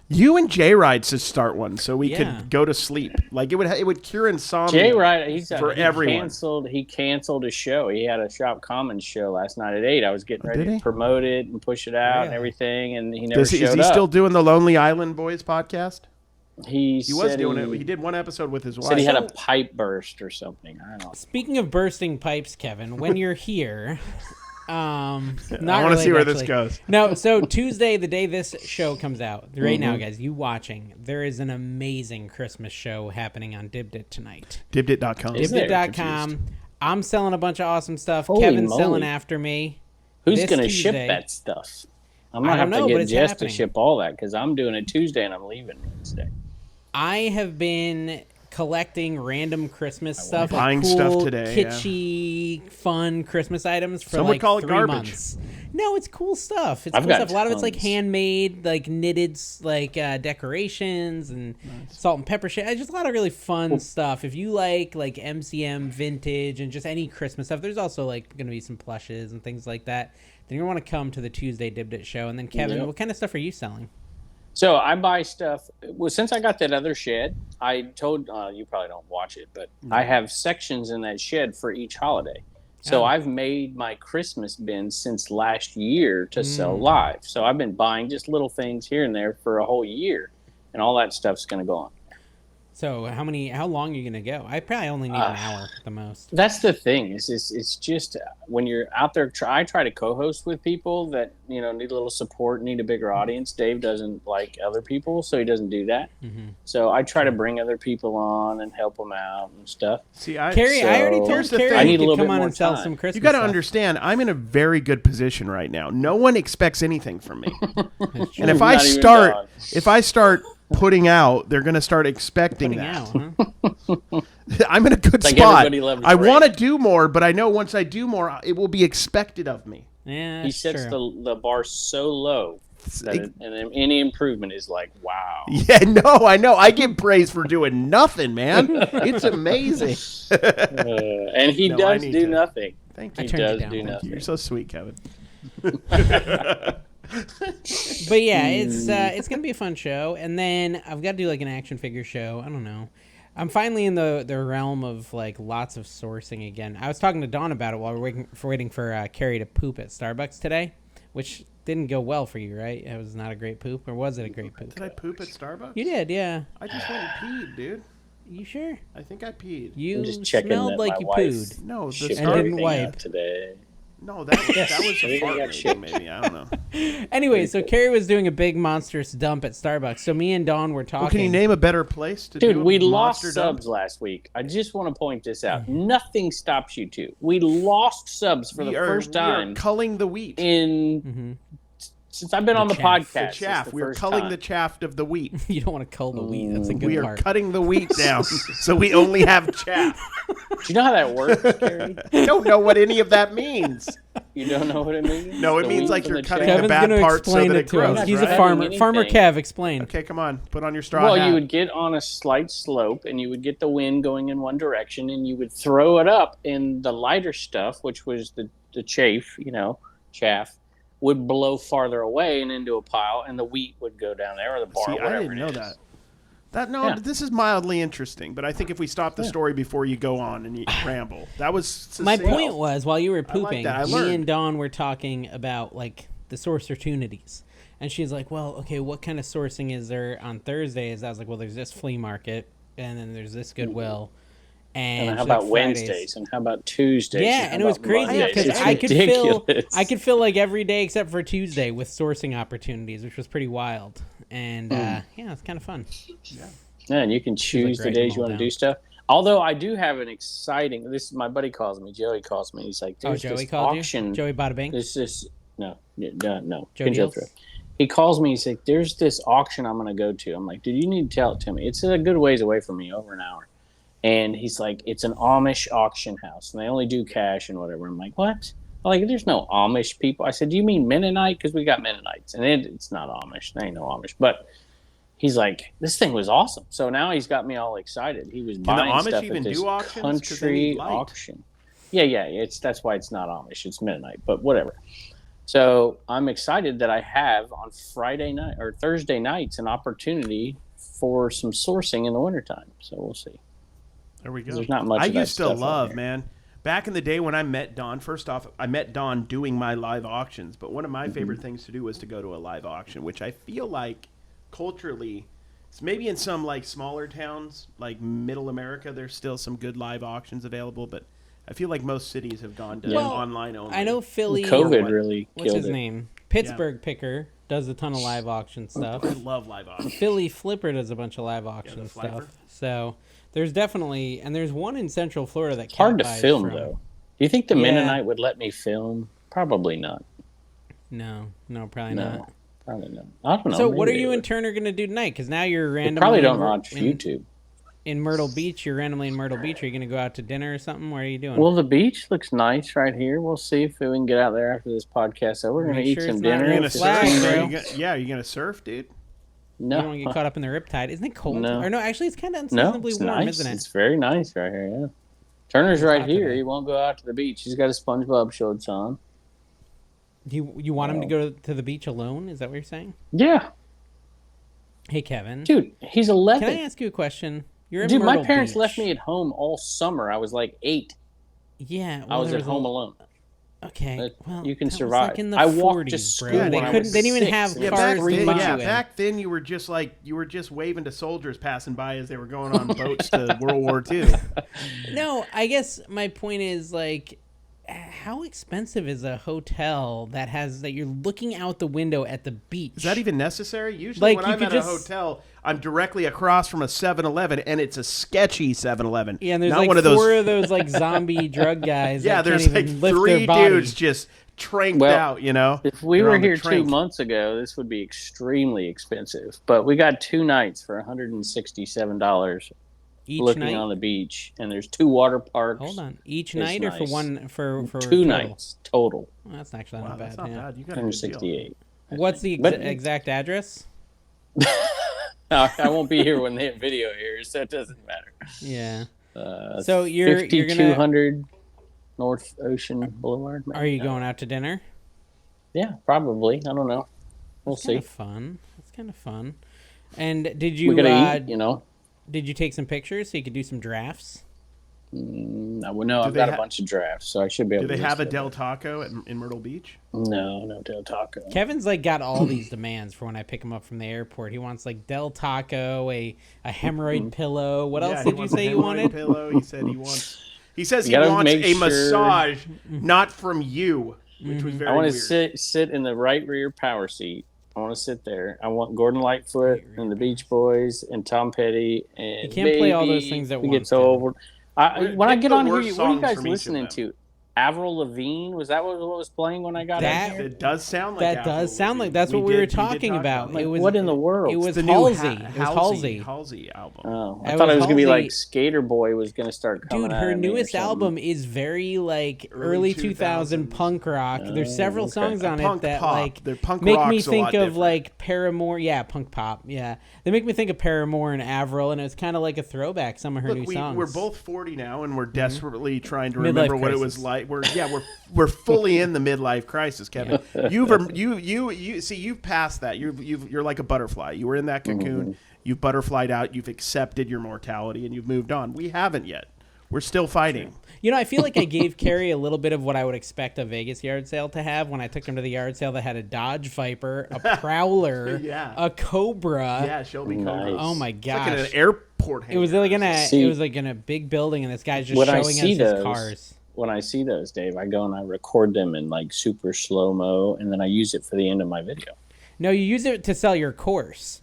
You and Jay Ride should start one so we could go to sleep. Like it would cure insomnia. Jay Ride, he canceled a show. He had a Shop Commons show last night at 8. I was getting ready to promote it and push it out and everything, and he never showed up. Is he still doing the Lonely Island Boys podcast? He was doing it. He did one episode with his wife. Said he had a pipe burst or something. I don't know. Speaking of bursting pipes, Kevin, when you're here, I want to see where this goes. No, so Tuesday, the day this show comes out, right now, guys, you watching, there is an amazing Christmas show happening on Dibdit tonight. Dibdit.com. Dibdit.com. I'm selling a bunch of awesome stuff. Holy Kevin's moly. selling after me. Who's going to ship that stuff? I'm going to have to get Jess to ship all that because I'm doing it Tuesday and I'm leaving Wednesday. I have been collecting random Christmas stuff, buying cool, stuff today, kitschy, fun Christmas items for Some would like call it 3 garbage. months. No, it's cool stuff. It's I've cool got stuff. A lot of it's like tons. handmade, like knitted, like decorations and salt and pepper shit. Just a lot of really fun stuff. If you like MCM vintage and just any Christmas stuff, there's also like going to be some plushes and things like that. Then you want to come to the Tuesday Dibdit show. And then Kevin, what kind of stuff are you selling? So I buy stuff. Well, since I got that other shed, I told you probably don't watch it, but I have sections in that shed for each holiday. So I've made my Christmas bin since last year to sell live. So I've been buying just little things here and there for a whole year, and all that stuff's going to go on. So how long are you going to go? I probably only need an hour at the most. That's the thing. It's just when you're out there, I try to co-host with people that, need a little support, need a bigger audience. Dave doesn't like other people, so he doesn't do that. Mm-hmm. So I try to bring other people on and help them out and stuff. See, Carrie, I already told Carrie I need a you little could bit come on more and sell time. some Christmas you got to stuff. understand, I'm in a very good position right now. No one expects anything from me. And if Not I start putting out, they're going to start expecting that. I'm in a good spot. I want to do more, but I know once I do more, it will be expected of me. Yeah, he sets the bar so low that and any improvement is like, wow. Yeah, no, I know. I get praise for doing nothing, man. It's amazing. And he does do nothing. Thank you. He does do nothing. You're so sweet, Kevin. But yeah, it's gonna be a fun show, and then I've got to do like an action figure show. I don't know. I'm finally in the realm of like lots of sourcing again. I was talking to Dawn about it while we were waiting for Carrie to poop at Starbucks today, which didn't go well for you, right? It was not a great poop, or was it a great poop? Did I poop at Starbucks? You did, yeah. I just went and peed, dude. You sure? I think I peed. You just checking smelled that like my you wife pooed. No, the shipped And didn't everything wipe. out today. No, that was a Everything fart got maybe, shipped. maybe. I don't know. Anyway, so Carrie was doing a big monstrous dump at Starbucks. So me and Dawn were talking. Well, can you name a better place to Dude, do a we lost monster dump? subs last week. I just want to point this out. Nothing stops you two. We lost subs for the first time We are culling the wheat. in since I've been on the chaff. podcast. The chaff. It's the We're first culling time. the chaff of the wheat. You don't want to cull the wheat. That's a good We are part. cutting the wheat down, so we only have chaff. Do you know how that works, Gary? I don't know what any of that means. You don't know what it means? No, it The means wheat like from you're the cutting chaff? the Kevin's bad gonna parts so explain that it it to us. grows. He's right? a farmer. Anything. Farmer Kev, explain. Okay, come on. Put on your straw Well, hat. you would get on a slight slope, and you would get the wind going in one direction, and you would throw it up, and the lighter stuff, which was the chaff, chaff, would blow farther away and into a pile, and the wheat would go down there, or the bar, See, or whatever I didn't know it is. that. Yeah. This is mildly interesting, but I think if we stop the story before you go on and you ramble, that was My succinct. point was, while you were like pooping, that. I me learned. and Dawn were talking about like the source opportunities. And she's like, well, okay, what kind of sourcing is there on Thursdays? I was like, well, there's this flea market, and then there's this Goodwill. And how she's like, about Fridays. Wednesdays? And how about Tuesdays? Yeah, how and it was about crazy Mondays? because It's I ridiculous. could fill like every day except for Tuesday with sourcing opportunities, which was pretty wild. And yeah, it's kind of fun. Yeah, and you can choose the writing days them you all want to down. do stuff. Although I do have an exciting. This is my buddy calls me. Joey calls me. He's like, Oh, "There's Joey this called auction. you? Joey Bada Bing? This is no. Joe Pinch Deals? through. He calls me. He's like, "There's this auction I'm going to go to." I'm like, "Dude, you need to tell it to me. It's a good ways away from me, over an hour." And he's like, "It's an Amish auction house, and they only do cash and whatever." I'm like, "What?" I'm like, "There's no Amish people." I said, "Do you mean Mennonite? Because we got Mennonites, and it's not Amish. There ain't no Amish." But he's like, "This thing was awesome." So now he's got me all excited. He was the buying Amish stuff even at this do auctions? 'Cause they need country light. auction. Yeah. That's why it's not Amish. It's Mennonite, but whatever. So I'm excited that I have on Friday night or Thursday nights an opportunity for some sourcing in the wintertime. So we'll see. There we go. There's not much I of that used to stuff out love, here. man. Back in the day when I met Don, first off, I met Don doing my live auctions, but one of my favorite things to do was to go to a live auction, which I feel like culturally, it's maybe in some like smaller towns, like middle America, there's still some good live auctions available, but I feel like most cities have gone to Well, online only. I know Philly. COVID what? really What's killed his it. name? Pittsburgh Picker does a ton of live auction stuff. I love live auctions. Philly Flipper does a bunch of live auction the Flipper. stuff. So there's definitely, and there's one in Central Florida that It's hard to Cat buys film from. though. Do you think the Yeah. Mennonite would let me film? Probably not. No, probably No, not. probably not. I don't know. So what are maybe you they and would. Turner gonna do tonight? Because now you're They randomly probably don't in, watch in, YouTube. in Myrtle Beach. You're randomly in Myrtle Beach. Are you gonna go out to dinner or something? What are you doing? Well, the beach looks nice right here. We'll see if we can get out there after this podcast. So we're going to Make eat sure some it's not dinner. You're red gonna flag, surf? bro. Are you gonna surf, dude? You don't want to No, get caught up in the riptide. Isn't it cold? No. Or no, actually, it's kind of no, unseasonably it's warm, nice. isn't it? It's very nice right here. Yeah, Turner's It's right hot here. today. He won't go out to the beach. He's got his SpongeBob shorts on. You want him to go to the beach alone? Is that what you're saying? Yeah, Hey, Kevin. dude, he's 11. Can I ask you a question? You're in Dude, my Myrtle parents Beach. left me at home all summer. I was like 8. Yeah, I was there at home a- alone. Okay, But well, you can that was survive. like in the I walked 40s, to school bro. when They I couldn't. was They didn't even 6, have and Yeah, it was cars. back to then, put yeah, you in. back then you were just waving to soldiers passing by as they were going on boats to World War II. No, I guess my point is like, how expensive is a hotel that you're looking out the window at the beach? Is that even necessary? Usually Like, when you I'm could at just- a hotel, I'm directly across from a 7-Eleven, and it's a sketchy 7-Eleven. Yeah, and there's Not like one of those. four of those like zombie drug guys. Yeah, that there's can't like even lift 3 their body. dudes just tranked Well, out, you know? If we They're were on the here 2 trank. months ago, this would be extremely expensive. But we got 2 nights for $167 Each looking night. on the beach, and there's 2 water parks. Hold on, each It's night or for nice. one for 2 total? nights total. Well, that's actually Wow, not bad. that's not yeah. bad. You got a good deal. 168. What's the But- exact address? I won't be here when they have video here, so it doesn't matter. Yeah. So you're gonna. 5200 North Ocean Boulevard. maybe? Are you No. going out to dinner? Yeah, probably. I don't know. We'll It's kind see. of fun. It's kind of fun. And did you We gotta eat, did you take some pictures so you could do some drafts? No, I've got a bunch of drafts, so I should be able to. Do they have a Del Taco in Myrtle Beach? No Del Taco. Kevin's like got all these demands for when I pick him up from the airport. He wants like Del Taco, a hemorrhoid pillow. What else did you say you wanted? Pillow. He said he wants. He says he You gotta wants make a sure- massage, not from you, which was very I want weird. to sit in the right rear power seat. I want to sit there. I want Gordon Lightfoot and the Beach Boys and Tom Petty and You can't play all those things at we once, Get so over. When I get on here, worst what are you songs guys from each of listening them. to? Avril Lavigne, was that what was playing when I got That- out here? It does sound like That does sound like that's what we were talking about. Like, It was what in the world? It was the new Halsey. It was Halsey. Halsey album. Oh, I It thought was it was gonna be Halsey. like Skater Boy was gonna start coming. Dude, out her at me or newest something. album is very like early 2000 punk rock. There's several okay. songs on Punk it that pop. like Their punk make me rock's a think lot of different. like Paramore. Yeah, punk pop. Yeah, they make me think of Paramore and Avril, and it's kind of like a throwback. Some of her new songs. We're both 40 now, and we're desperately trying to Midlife remember what it was crisis. like. We're fully in the midlife crisis, Kevin. You've passed that. You're like a butterfly. You were in that cocoon. You've butterflied out. You've accepted your mortality, and you've moved on. We haven't yet. We're still fighting. You know, I feel like I gave Carrie a little bit of what I would expect a Vegas yard sale to have when I took him to the yard sale that had a Dodge Viper, a Prowler, Yeah. a Cobra. Yeah, Shelby Nice. Cobra. Oh my It's gosh. like an airport. It was like See- it was like in a big building, and this guy's just When I showing us see his those- cars. When I see those, Dave, I go and I record them in like super slow mo, and then I use it for the end of my video. No, you use it to sell your course.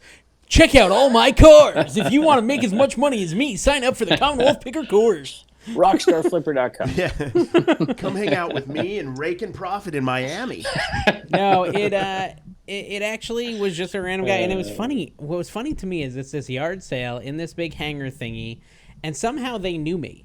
Check out all my cars. If you want to make as much money as me, sign up for the Commonwealth Picker course. Rockstarflipper.com. Yeah. Come hang out with me and rake and profit in Miami. No, it actually was just a random guy, and it was funny. What was funny to me is it's this yard sale in this big hangar thingy, and somehow they knew me.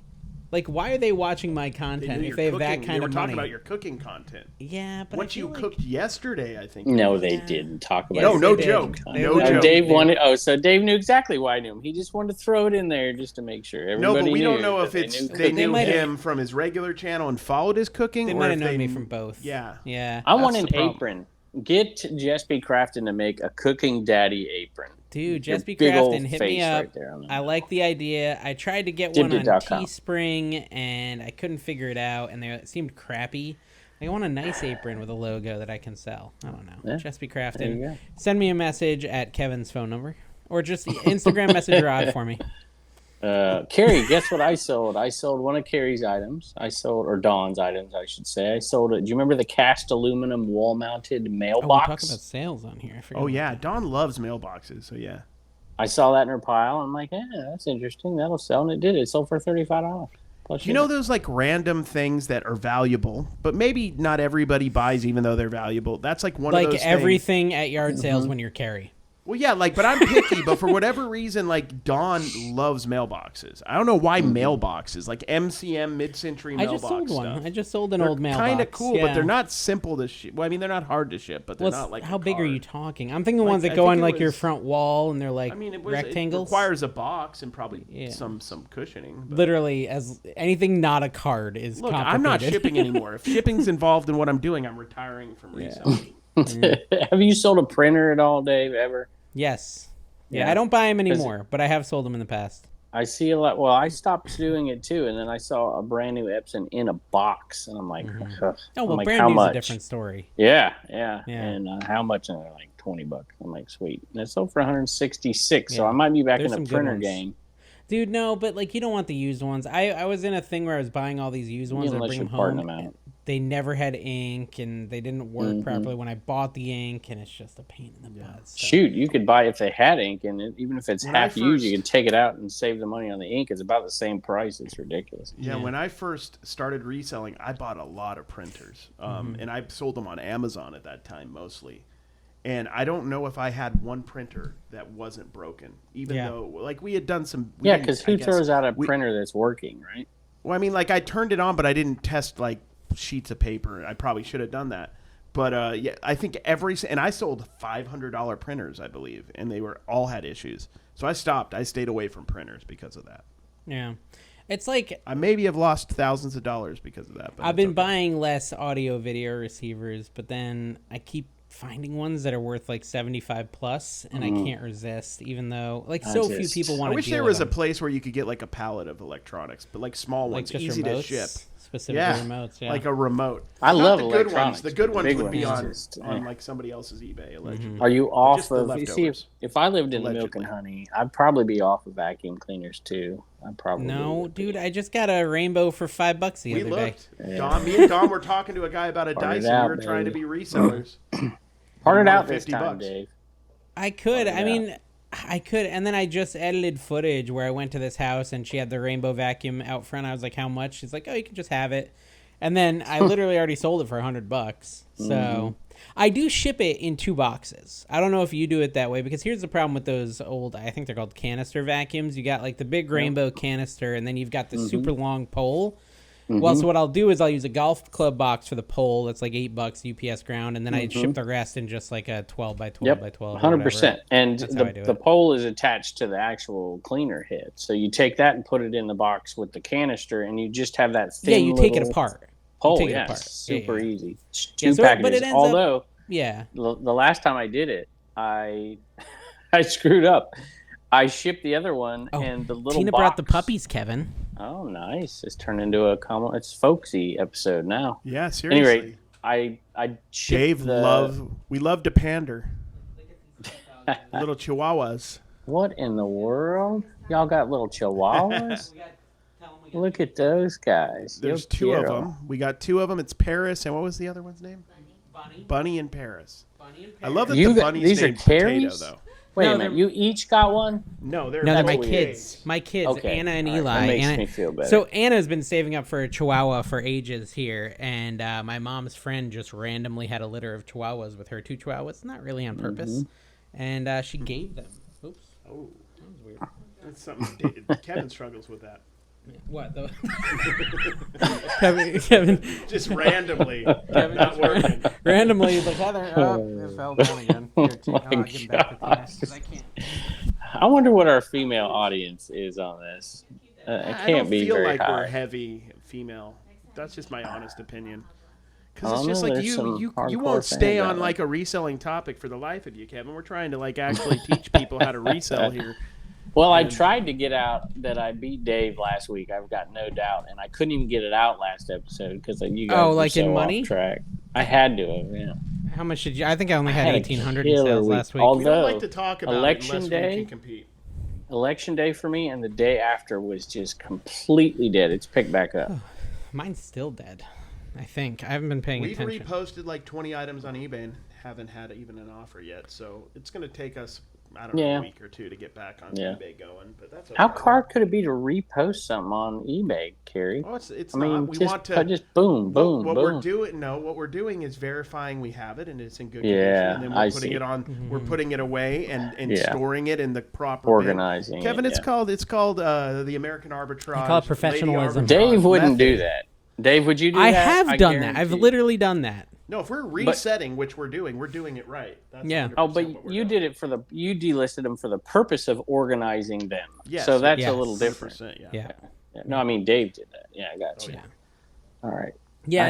Like, why are they watching my content if they have that kind They were of talking money? about your cooking content. Yeah, but What I feel you like- cooked yesterday, I think. No, they didn't talk about Yes, it. No they did. joke. They No did. joke. Dave wanted. Oh, so Dave knew exactly why I knew him. He just wanted to throw it in there just to make sure No, everybody. but we knew don't know that if it's knew they cooking. They knew might have- him from his regular channel and followed his cooking. They or might if have known they- me from both. Yeah. Yeah. I want That's an the problem. apron. Get Jess B. Crafton to make a cooking daddy apron. Dude, Your Jess B. big old Crafton, hit me face up. right there on that. I like the idea. I tried to get one on Dibdib.com. Teespring, and I couldn't figure it out, and it seemed crappy. I want a nice apron with a logo that I can sell. I don't know. Yeah, Jess B. there you Crafton. go. Send me a message at Kevin's phone number, or just Instagram message Rod for me. Carrie, guess what I sold? I sold one of Carrie's items. Or Dawn's items, I should say. I sold it. Do you remember the cast aluminum wall-mounted Oh, we mailbox? talk about sales on here. I forgot Oh about yeah, that. Dawn loves mailboxes. So yeah. I saw that in her pile. I'm like, that's interesting. That'll sell, and it did. It sold for $35. Plus You know shipping. those like random things that are valuable, but maybe not everybody buys even though they're valuable. That's like one of Like those things. everything at yard sales when you're Carrie. Well, yeah, like, but I'm picky. But for whatever reason, like Dawn loves mailboxes. I don't know why mailboxes, like MCM mid-century I mailbox just sold one. stuff. I just sold an They're old mailbox. kind of cool, yeah. but they're not simple to ship. Well, I mean, they're not hard to ship, but they're Well, not like. how a big are you card. talking? I'm thinking the Like, ones that I go think on it like your was- front wall and they're like I mean, it rectangles. requires a box and probably Yeah. some cushioning. But Literally, as anything not a card is look, complicated. I'm not shipping anymore. If shipping's involved in what I'm doing, I'm retiring from reselling. Have you sold a printer at all, Dave, ever? Yes. Yeah, Yeah. I don't buy them anymore, but I have sold them in the past. I see a lot. Well, I stopped doing it too, and then I saw a brand new Epson in a box, and I'm like, ugh. Oh, I'm well, like, brand how new's much? a different story. Yeah. Yeah. And how much? And they're like $20. I'm like, sweet. And it sold for 166. So Yeah. I might be back There's in some the good printer ones. game. Dude, no, but like you don't want the used ones. I was in a thing where I was buying all these used ones and Unless bring you're them parting home. them out. They never had ink and they didn't work properly when I bought the ink, and it's just a pain in the butt. So. Shoot, you could buy if they had ink, and even if it's When I half used, you first- can take it out and save the money on the ink. It's about the same price. It's ridiculous. Yeah, Yeah. when I first started reselling, I bought a lot of printers, and I sold them on Amazon at that time mostly. And I don't know if I had one printer that wasn't broken, even Yeah. though like we had done some. Yeah, because who throws out a we- printer that's working, right? Well, I mean, like I turned it on, but I didn't test like sheets of paper. I probably should have done that. But yeah, I think and I sold $500 printers, I believe, and they all had issues. So I stopped. I stayed away from printers because of that. Yeah. It's like I maybe have lost thousands of dollars because of that. But I've that's been okay. buying less audio video receivers, but then I keep finding ones that are worth like 75 plus, and I can't resist, even though like few people want I to. wish there was a place where you could get like a pallet of electronics, but like small ones, just easy remotes, to ship. Specifically remotes, like a remote. I love the electronics. Good ones. The good ones would be on like somebody else's eBay, allegedly. Are you off of? You see, if I lived in Milk and Honey, I'd probably be off of vacuum cleaners too. I probably dude. I just got a rainbow for $5 the other day. Dom, me and Dom were talking to a guy about a Dyson. We were trying to be resellers. Part it out this time, Dave. I could. I mean, I could. And then I just edited footage where I went to this house and she had the rainbow vacuum out front. I was like, how much? She's like, oh, you can just have it. And then I literally already sold it for $100. So I do ship it in 2 boxes. I don't know if you do it that way, because here's the problem with those old, I think they're called canister vacuums. You got like the big rainbow canister, and then you've got the super long pole. Well, so what I'll do is I'll use a golf club box for the pole. That's like $8 UPS ground, and then I ship the rest in just like a 12 by 12 by 12. 100%. And the pole is attached to the actual cleaner head. So you take that and put it in the box with the canister, and you just have that thin. Yeah, you take it apart. Pole, super easy. 2 packages. But it ends Although, the last time I did it, I screwed up. I shipped the other one, and the little Tina brought the puppies, Kevin. Oh, nice! It's turned into it's folksy episode now. Yeah, seriously. Anyway, I Dave we love to pander. Little chihuahuas. What in the world? Y'all got little chihuahuas? Look at those guys. There's 2 of them. We got 2 of them. It's Paris, and what was the other one's name? Bunny and Paris. I love that the bunny's named Potato, though. Wait a minute, you each got one? No, they're my kids. My kids, Anna and Eli. That makes me feel better. So Anna's been saving up for a Chihuahua for ages here, and my mom's friend just randomly had a litter of Chihuahuas with her 2 Chihuahuas, not really on purpose, and she gave them. Oops. Oh, that was weird. That's something. Kevin struggles with that. What? Kevin. Just randomly. Kevin not working. Randomly, like it fell down again. I wonder what our female audience is on this. It can't be very high. I don't feel like we're heavy female. That's just my honest opinion. Because it's just like you won't stay on like a reselling topic for the life of you, Kevin. We're trying to like actually teach people how to resell here. Well, I tried to get out that I beat Dave last week. I've got no doubt, and I couldn't even get it out last episode because you guys were so off track. I had to have, yeah. How much did you? I think I only had 1,800 in sales last week. Although, we don't like to talk about election day. We can compete. Election day for me, and the day after was just completely dead. It's picked back up. Mine's still dead. I think I haven't been paying attention. We've reposted like 20 items on eBay and haven't had even an offer yet, so it's going to take us. I don't know, a week or 2 to get back on eBay going, but that's okay. How hard could it be to repost something on eBay, Carrie? Oh, it's not. We want to just boom. What we're doing is verifying we have it and it's in good condition, and then we're putting it on. We're putting it away and storing it in the proper organizing. Bin. Kevin, it's called the American Arbitrage. I call it professionalism. Dave wouldn't do that. Dave, would you do that? I have done that. I've literally done that. No, if we're resetting, which we're doing it right. That's but you did it you delisted them for the purpose of organizing them. Yes. So that's a little different. Yeah. No, I mean Dave did that. Yeah, I got you. Yeah. All right. Yeah,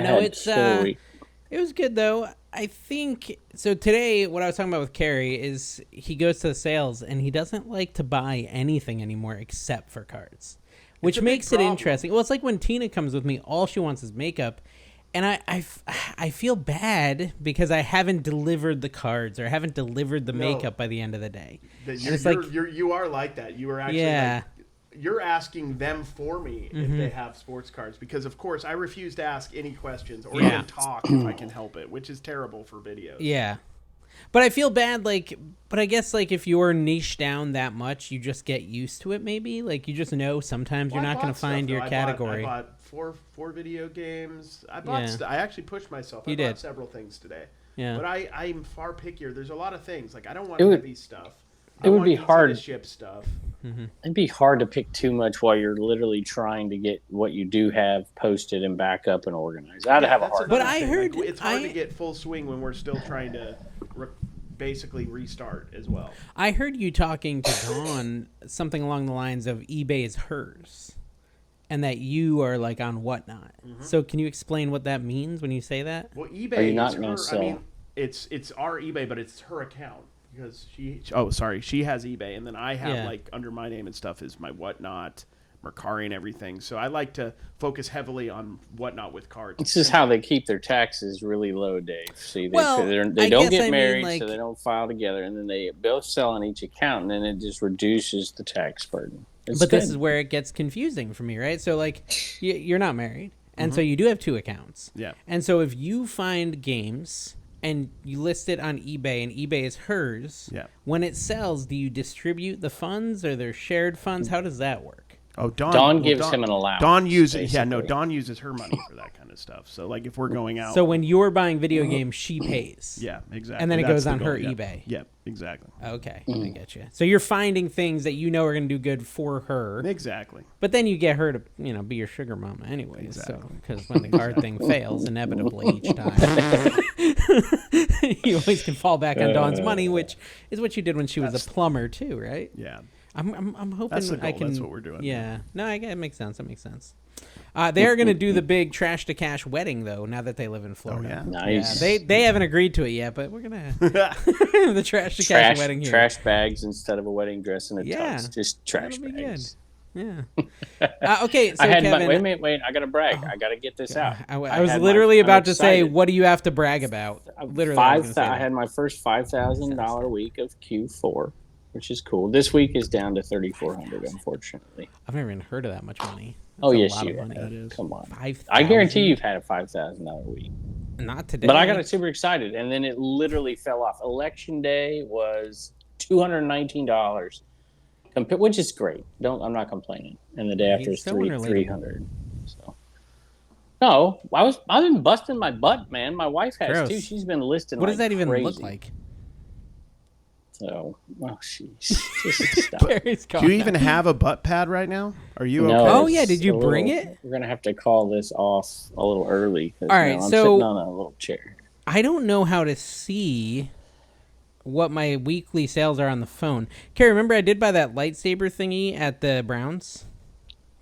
it was good though. I think so. Today, what I was talking about with Carrie is he goes to the sales and he doesn't like to buy anything anymore except for cards, which makes it interesting. Well, it's like when Tina comes with me, all she wants is makeup. And I feel bad because I haven't delivered the cards or I haven't delivered the makeup by the end of the day. You are like that. You are actually you're asking them for me if they have sports cards because, of course, I refuse to ask any questions or even talk if I can help it, which is terrible for videos. Yeah. But I feel bad, but I guess, if you're niche down that much, you just get used to it, maybe? You just know sometimes you're not going to find your category. I bought four video games. I actually pushed myself. I bought several things today. Yeah. But I'm far pickier. There's a lot of things. I don't want heavy stuff. It would be hard to ship stuff. Mm-hmm. It'd be hard to pick too much while you're literally trying to get what you do have posted and back up and organized. I'd have a hard time. But I heard it's hard to get full swing when we're still trying to basically restart as well. I heard you talking to Dawn something along the lines of eBay is hers and that you are on Whatnot. Mm-hmm. So can you explain what that means when you say that? Well, eBay is her. it's our eBay, but it's her account because she has eBay, and then I have like under my name and stuff is my Whatnot, Mercari, and everything. So I like to focus heavily on Whatnot with cards. This is how they keep their taxes really low, Dave. See, they I don't guess get I mean, married, like- so they don't file together, and then they both sell on each account, and then it just reduces the tax burden. But this is where it gets confusing for me, right? So, like, you're not married, and so you do have 2 accounts. Yeah. And so if you find games and you list it on eBay and eBay is hers, when it sells, do you distribute the funds or they're shared funds? How does that work? Oh, Dawn gives him an allowance. Dawn uses Dawn uses her money for that kind of stuff. So like if we're going out, So when you're buying video games, she pays. yeah, exactly, And then it That's goes the on goal, her yeah. eBay. Yeah, exactly, Okay, I get you. So you're finding things that you know are going to do good for her, exactly. but then you get her to be your sugar mama anyway. Exactly. So because when the card thing fails inevitably each time, you always can fall back on Dawn's money, which is what you did when she was a plumber too, right? Yeah. I'm hoping That's the goal. I can. That's what we're doing. Yeah. No, I get it. Makes sense. That makes sense. They're going to do the big trash to cash wedding though. Now that they live in Florida. Oh, yeah. Nice. Yeah, they haven't agreed to it yet, but we're gonna the trash to cash wedding here. Trash bags instead of a wedding dress and a Yeah. tux. Just trash That'll be bags. Yeah. Okay. So I had Kevin, wait. I gotta brag. I gotta get this out. I was literally about to say, what do you have to brag about? Literally, I was gonna say I had my first $5,000 week of Q4, which is cool. This week is down to $3,400, unfortunately. I've never even heard of that much money. Oh That's a yes, lot you of money. have. Come on. 5,000? I guarantee you've had a $5,000 week. Not today. But I got super excited, and then it literally fell off. Election day was $219, which is great. I'm not complaining. And the day after is $300. So. No, I've been busting my butt, man. My wife has Gross. too. She's been listing. What does that even crazy. look like? So, jeez. Just stop. Do you even have a butt pad right now? Are you No, okay? Oh, yeah, did you a bring little- it? We're gonna have to call this off a little early. All right, I'm so- sitting on a little chair. I don't know how to see what my weekly sales are on the phone. Carrie, remember I did buy that lightsaber thingy at the Browns?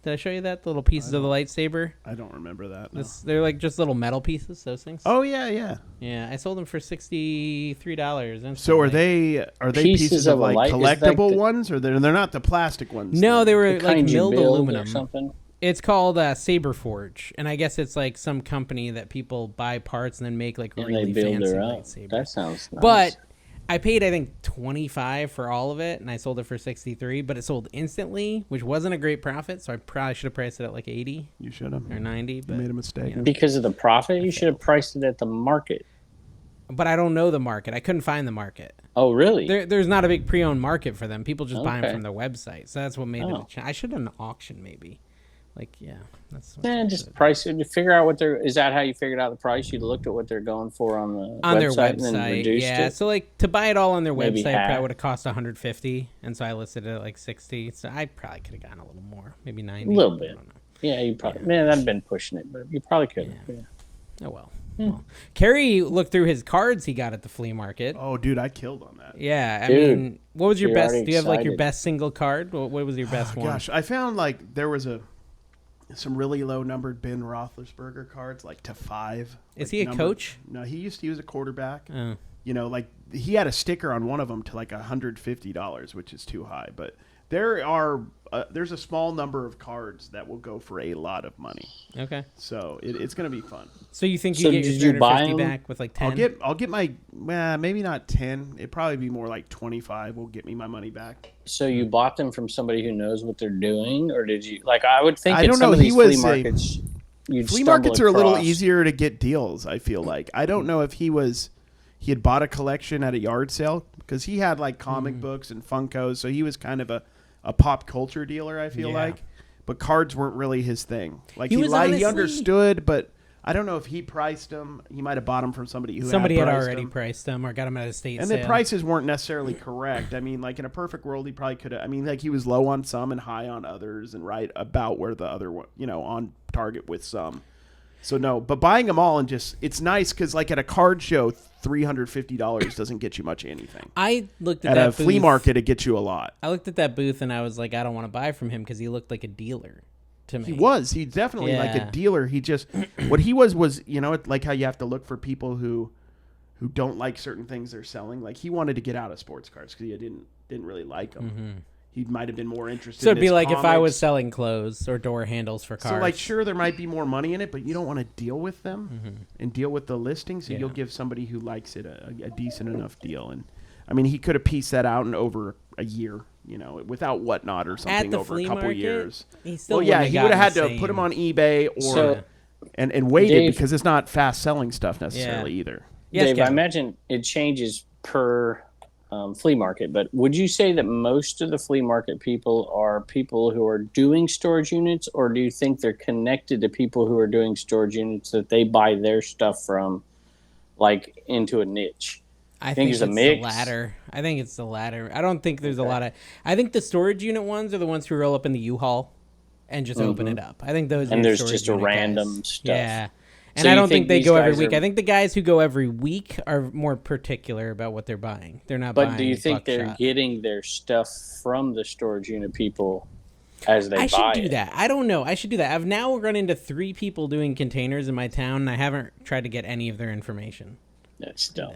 Did I show you that? The little pieces of the lightsaber? I don't remember that. No. They're like just little metal pieces, those things. Oh yeah. Yeah, I sold them for $63. So are they pieces of like light? Is like collectible the- ones, or they're not the plastic ones? No, then? they were The like kind you milled build aluminum. or something. It's called Saberforge, and I guess it's like some company that people buy parts and then make like And really they build fancy their own. lightsabers. That sounds nice. But I paid, I think, $25 for all of it, and I sold it for $63. But it sold instantly, which wasn't a great profit. So I probably should have priced it at like $80 You should have. or $90. You But made a mistake. because of the profit, you should have priced it at the market. but I don't know the market. I couldn't find the market. Oh, really? There's not a big pre-owned market for them. People just buy them Okay. from their website. So that's what made Oh. it. I should have an auction maybe. Like that's. what Man, I just should've price it. You figure out what they're. Is that how you figured out the price? You looked at what they're going for on the on their website and then website, reduced yeah. it. So like to buy it all on their Maybe website, half. probably would have cost $150, and so I listed it at like $60. So I probably could have gotten a little more, maybe $90. A little bit. I don't know. Yeah, you probably. Man, I've been pushing it, but you probably could have. Yeah. Yeah. Oh well. Well, Kerry looked through his cards he got at the flea market. Oh, dude, I killed on that. Yeah, I Dude, mean, what was your you're best? already Do you have like your excited. best single card? What was your best one? Gosh, I found like there was some really low numbered Ben Roethlisberger cards, like to 5. Is like, he a coach? No, he used to use a quarterback. Oh. You know, like he had a sticker on one of them to like $150, which is too high. But there's a small number of cards that will go for a lot of money. Okay. So it's going to be fun. So you think you So get did your you buy 350 them? back with like 10? I'll get my maybe not 10. It'd probably be more like 25 will get me my money back. So you bought them from somebody who knows what they're doing, or did you? Like, I would think I at don't some know, of he these was flea a- markets, you'd Flea stumble markets are a little across- easier to get deals, I feel like. I don't know if he had bought a collection at a yard sale because he had like comic books and Funkos, so he was kind of a pop culture dealer, I feel Yeah. like. But cards weren't really his thing. Like He was honestly- he understood, but I don't know if he priced them. He might have bought them from somebody who Somebody had had priced already them. priced them or got them at a state And sale. the prices weren't necessarily correct. I mean, like in a perfect world, he probably could have. I mean, like he was low on some and high on others, and right about where the other one, on target with some. So no, but buying them all and it's nice because like at a card show, $350 doesn't get you much anything. I looked at At that a flea booth- market, it gets you a lot. I looked at that booth and I was like, I don't want to buy from him because he looked like a dealer to me. He's definitely like Yeah. a dealer. He just what he was like how you have to look for people who who don't like certain things they're selling. Like he wanted to get out of sports cars because he didn't really like them. Mm-hmm. He might have been more interested. So it'd in be his like comics. if I was selling clothes or door handles for cars. So like, sure, there might be more money in it, but you don't want to deal with them and deal with the listing. So you'll give somebody who likes it a decent enough deal. And I mean, he could have pieced that out in over a year, without Whatnot or something over a couple years. He still he would have had to put them on eBay or and waited Dave, because it's not fast selling stuff necessarily either. Yes, Dave, Kevin. I imagine it changes per flea market, but would you say that most of the flea market people are people who are doing storage units, or do you think they're connected to people who are doing storage units that they buy their stuff from, like into a niche? I think it's it's a mix. the latter. I think it's the latter. I don't think there's a lot of. I think the storage unit ones are the ones who roll up in the U-Haul and just open it up. I think those. And are there's storage just a unit random guys. stuff. Yeah. And So I you don't think they these go every guys week. are- I think the guys who go every week are more particular about what they're buying. They're not buying. But do you think they're buckshot. getting their stuff from the storage unit people as they buy it? I should do that. I don't know. I should do that. I've now run into 3 people doing containers in my town, and I haven't tried to get any of their information. That's dumb.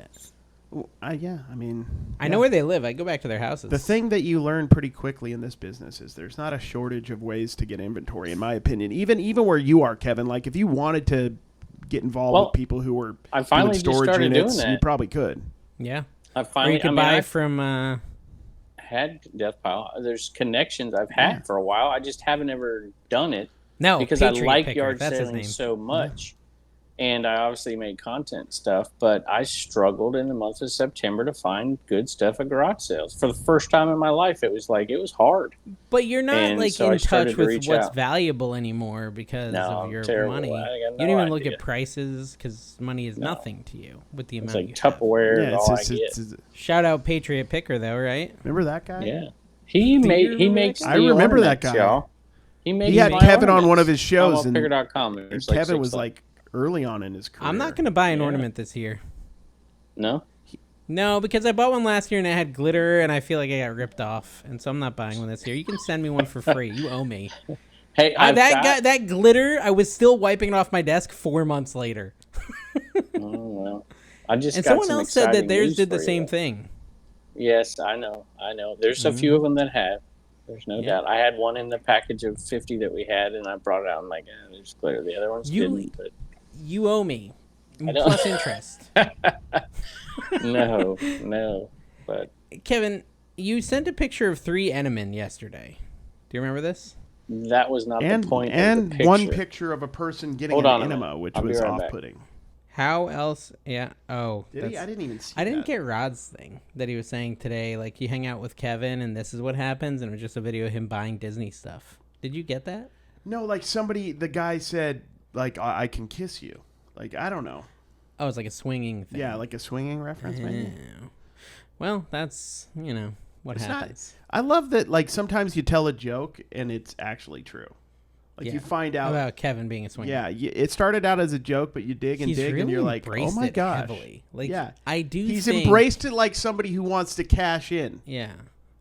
Yeah, I mean, I know where they live. I go back to their houses. the thing that you learn pretty quickly in this business is there's not a shortage of ways to get inventory, in my opinion. Even where you are, Kevin, like if you wanted to get involved with people who were I finally doing just storage started units, doing that. you probably could. Yeah. I Or finally you can buy from. had Death Pile. There's connections I've had for a while. I just haven't ever done it No, because I Patriot like Picker, yard that's his selling name. so much. And I obviously made content stuff, but I struggled in the month of September to find good stuff at garage sales. For the first time in my life, it was hard. But you're not And like so I in started touch to with reach what's out. valuable anymore because No, of I'm your terrible. money. I got You no don't even look idea. at prices because money is nothing to you with the It's amount like you have. Tupperware Yeah, and all I get. Shout out Patriot Picker though, right? Remember that guy? Yeah. He makes I the remember that ornaments, guy. y'all. He had my Kevin on ornaments. one of his shows, and Picker.com. And Kevin was like early on in his career. I'm not going to buy an ornament this year. No? No, because I bought one last year and it had glitter and I feel like I got ripped off. And so I'm not buying one this year. You can send me one for free. You owe me. Hey, that glitter, I was still wiping it off my desk 4 months later. Oh, well. I just And got someone some else said that exciting theirs news did the for you, same though. thing. Yes, I know. There's a few of them that have. There's no doubt. I had one in the package of 50 that we had, and I brought it out and like, there's glitter. The other ones didn't. But You owe me. I know. Plus interest. no. But Kevin, you sent a picture of 3 Enemin yesterday. Do you remember this? that was not the point of the and picture. one picture of a person getting Hold an on a minute. enema, which I'll be was right back. off-putting. How else? Yeah. Oh. Did he? I didn't even see I didn't that. get Rod's thing that he was saying today. Like, you hang out with Kevin and this is what happens. And it was just a video of him buying Disney stuff. Did you get that? No, like the guy said, like, I can kiss you. Like, I don't know. Oh, it's like a swinging thing. Yeah, like a swinging reference, maybe. Yeah. Well, that's, what It's happens. I love that, like, sometimes you tell a joke and it's actually true. Like, you find out. About Kevin being a swinger. Yeah, it started out as a joke, but you dig and He's dig, really and you're like, oh embraced my it gosh. heavily. Like, yeah. I do He's think, embraced it like somebody who wants to cash in. Yeah.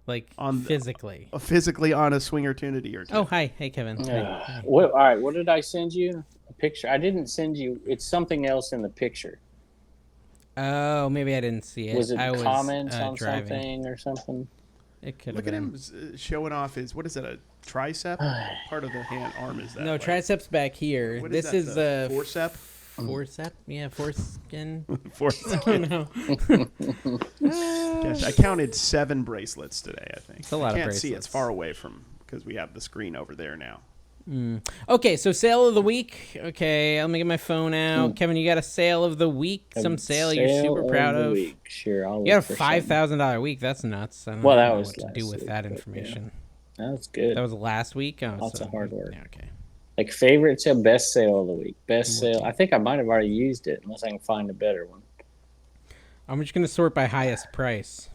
Like, On physically. Physically on a swinger-tunity or two. Oh, hi. Hey, Kevin. Hi. All right, what did I send you? A picture? I didn't send you. It's something else in the picture. Oh, maybe I didn't see it. Was it I was comments on driving. something or something? It could Look have at been. him showing off his, what is that, a tricep? Part of the arm is that. No, like, triceps back here. what This that, is the forcep? forcep. Yeah, foreskin. Foreskin. Gosh, I counted 7 bracelets today, I think. It's a lot of Can't see, bracelets. it's far away from, because we have the screen over there now. Okay, so sale of the week. Okay, let me get my phone out. Kevin, you got a sale of the week? Some sale you're super proud the of? week. Sure, I'll You got a look for something. $5,000 week. That's nuts. I don't Well, know that was what to last do with week, that but information. That was good. That was last week. Oh, Lots of hard work. Yeah, okay. Like favorite sale, best sale of the week. Best sale. I think I might have already used it, unless I can find a better one. I'm just gonna sort by highest price.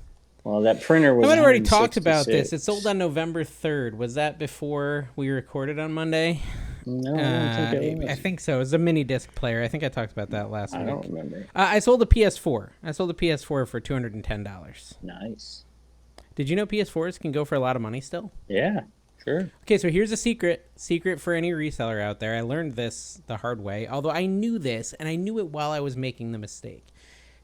Well, that printer was. I might have already talked about 166. this. It sold on November 3rd. Was that before we recorded on Monday? No, I don't think it was. I think so. It was a mini disc player. I think I talked about that last I week. don't remember. I sold a PS4. I sold a PS4 for $210. Nice. Did you know PS4s can go for a lot of money still? Yeah, sure. Okay, so here's a secret for any reseller out there. I learned this the hard way, although I knew this, and I knew it while I was making the mistake.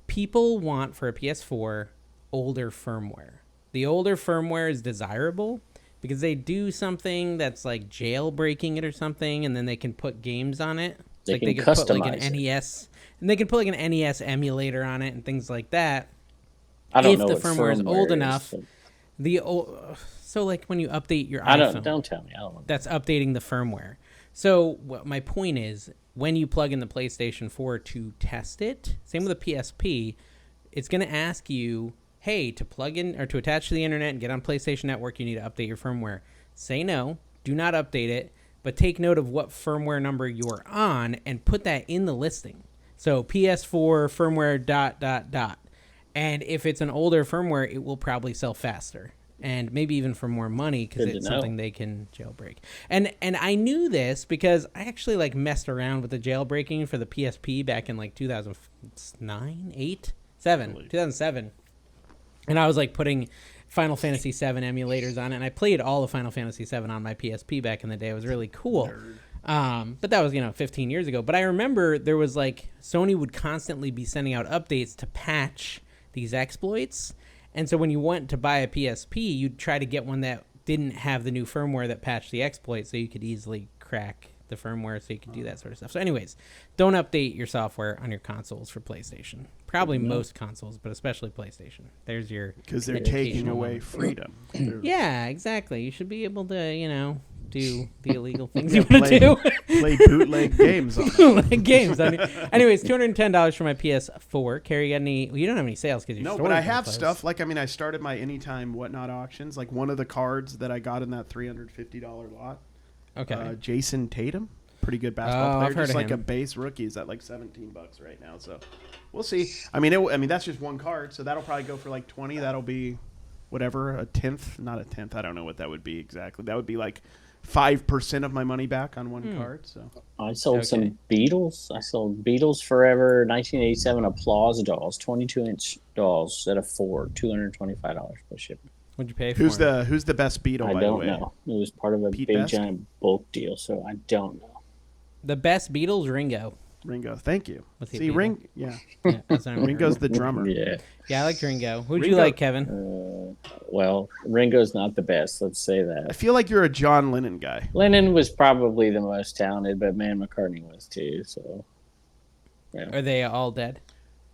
people want for a PS4 older firmware. The older firmware is desirable because they do something that's like jailbreaking it or something, and then they can put games on it. They can put customize like an NES, and they can put like an NES emulator on it and things like that. I don't know if what the firmware is old enough. But So like when you update your iPhone, don't tell me. I don't know. that's updating the firmware. So what my point is, when you plug in the PlayStation 4 to test it, same with the PSP, it's going to ask you, hey, to plug in or to attach to the internet and get on PlayStation Network, you need to update your firmware. Say no, do not update it, but take note of what firmware number you're on and put that in the listing. So PS4 firmware ... And if it's an older firmware, it will probably sell faster. And maybe even for more money because it's something they can jailbreak. And I knew this because I actually like messed around with the jailbreaking for the PSP back in like 2007. And I was like putting Final Fantasy VII emulators on it. And I played all of Final Fantasy VII on my PSP back in the day. It was really cool. But that was, 15 years ago. But I remember there was like Sony would constantly be sending out updates to patch these exploits. And so when you went to buy a PSP, you'd try to get one that didn't have the new firmware that patched the exploit, so you could easily crack the firmware so you could do that sort of stuff. So anyways, don't update your software on your consoles for PlayStation. Probably most consoles, but especially PlayStation. There's your... Because they're taking away freedom. Yeah, exactly. You should be able to, do the illegal things you want to do. Play bootleg games on it. Bootleg games on it. Anyways, $210 for my PS4. Carrie, you got any... Well, you don't have any sales because No, but I have stuff. Like, I started my Anytime Whatnot auctions. Like, one of the cards that I got in that $350 lot. Okay. Jason Tatum. Pretty good basketball player. I've heard just of like him. a base rookie is at like $17 right now. So we'll see. That's just one card. So that'll probably go for like 20. That'll be whatever, a tenth. Not a tenth. I don't know what that would be exactly. That would be like 5% of my money back on one card. So I sold some Beatles. I sold Beatles Forever 1987 Applause dolls, 22-inch dolls at a $225 per shipment. What'd you pay for who's the best Beatle? I by don't the way? know. It was part of a Pete big Best? giant bulk deal, so I don't know. The best Beatles, Ringo. Ringo, thank you. Was he a See, Beatle? Yeah, That's what I Ringo's the drummer. Yeah. Yeah, I like Ringo. Who'd you Ringo- like, Kevin? Well, Ringo's not the best. Let's say I that. feel like you're a John Lennon guy. Lennon was probably the most talented, but man, McCartney was too. So. Yeah. Are they all dead?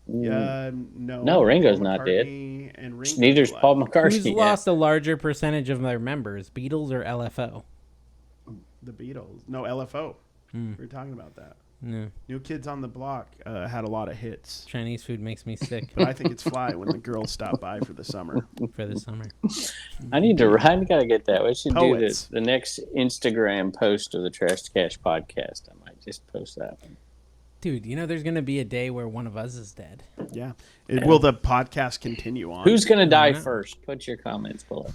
No. No, Ringo's Paul not dead. McCartney and Ringo's Neither's alive. Paul McCartney. Who's lost a larger percentage of their members, Beatles or LFO? The Beatles. No, LFO. We were talking about that. No. New Kids on the Block had a lot of hits. Chinese food makes me sick But I think it's fly when the girls stop by for the summer. for the summer. I gotta get that. We should Poets. do the next Instagram post of the Trash to Cash podcast. I might just post that one. Dude, there's going to be a day where one of us is dead. Yeah. Will the podcast continue on? Who's gonna die know. first? Put your comments below.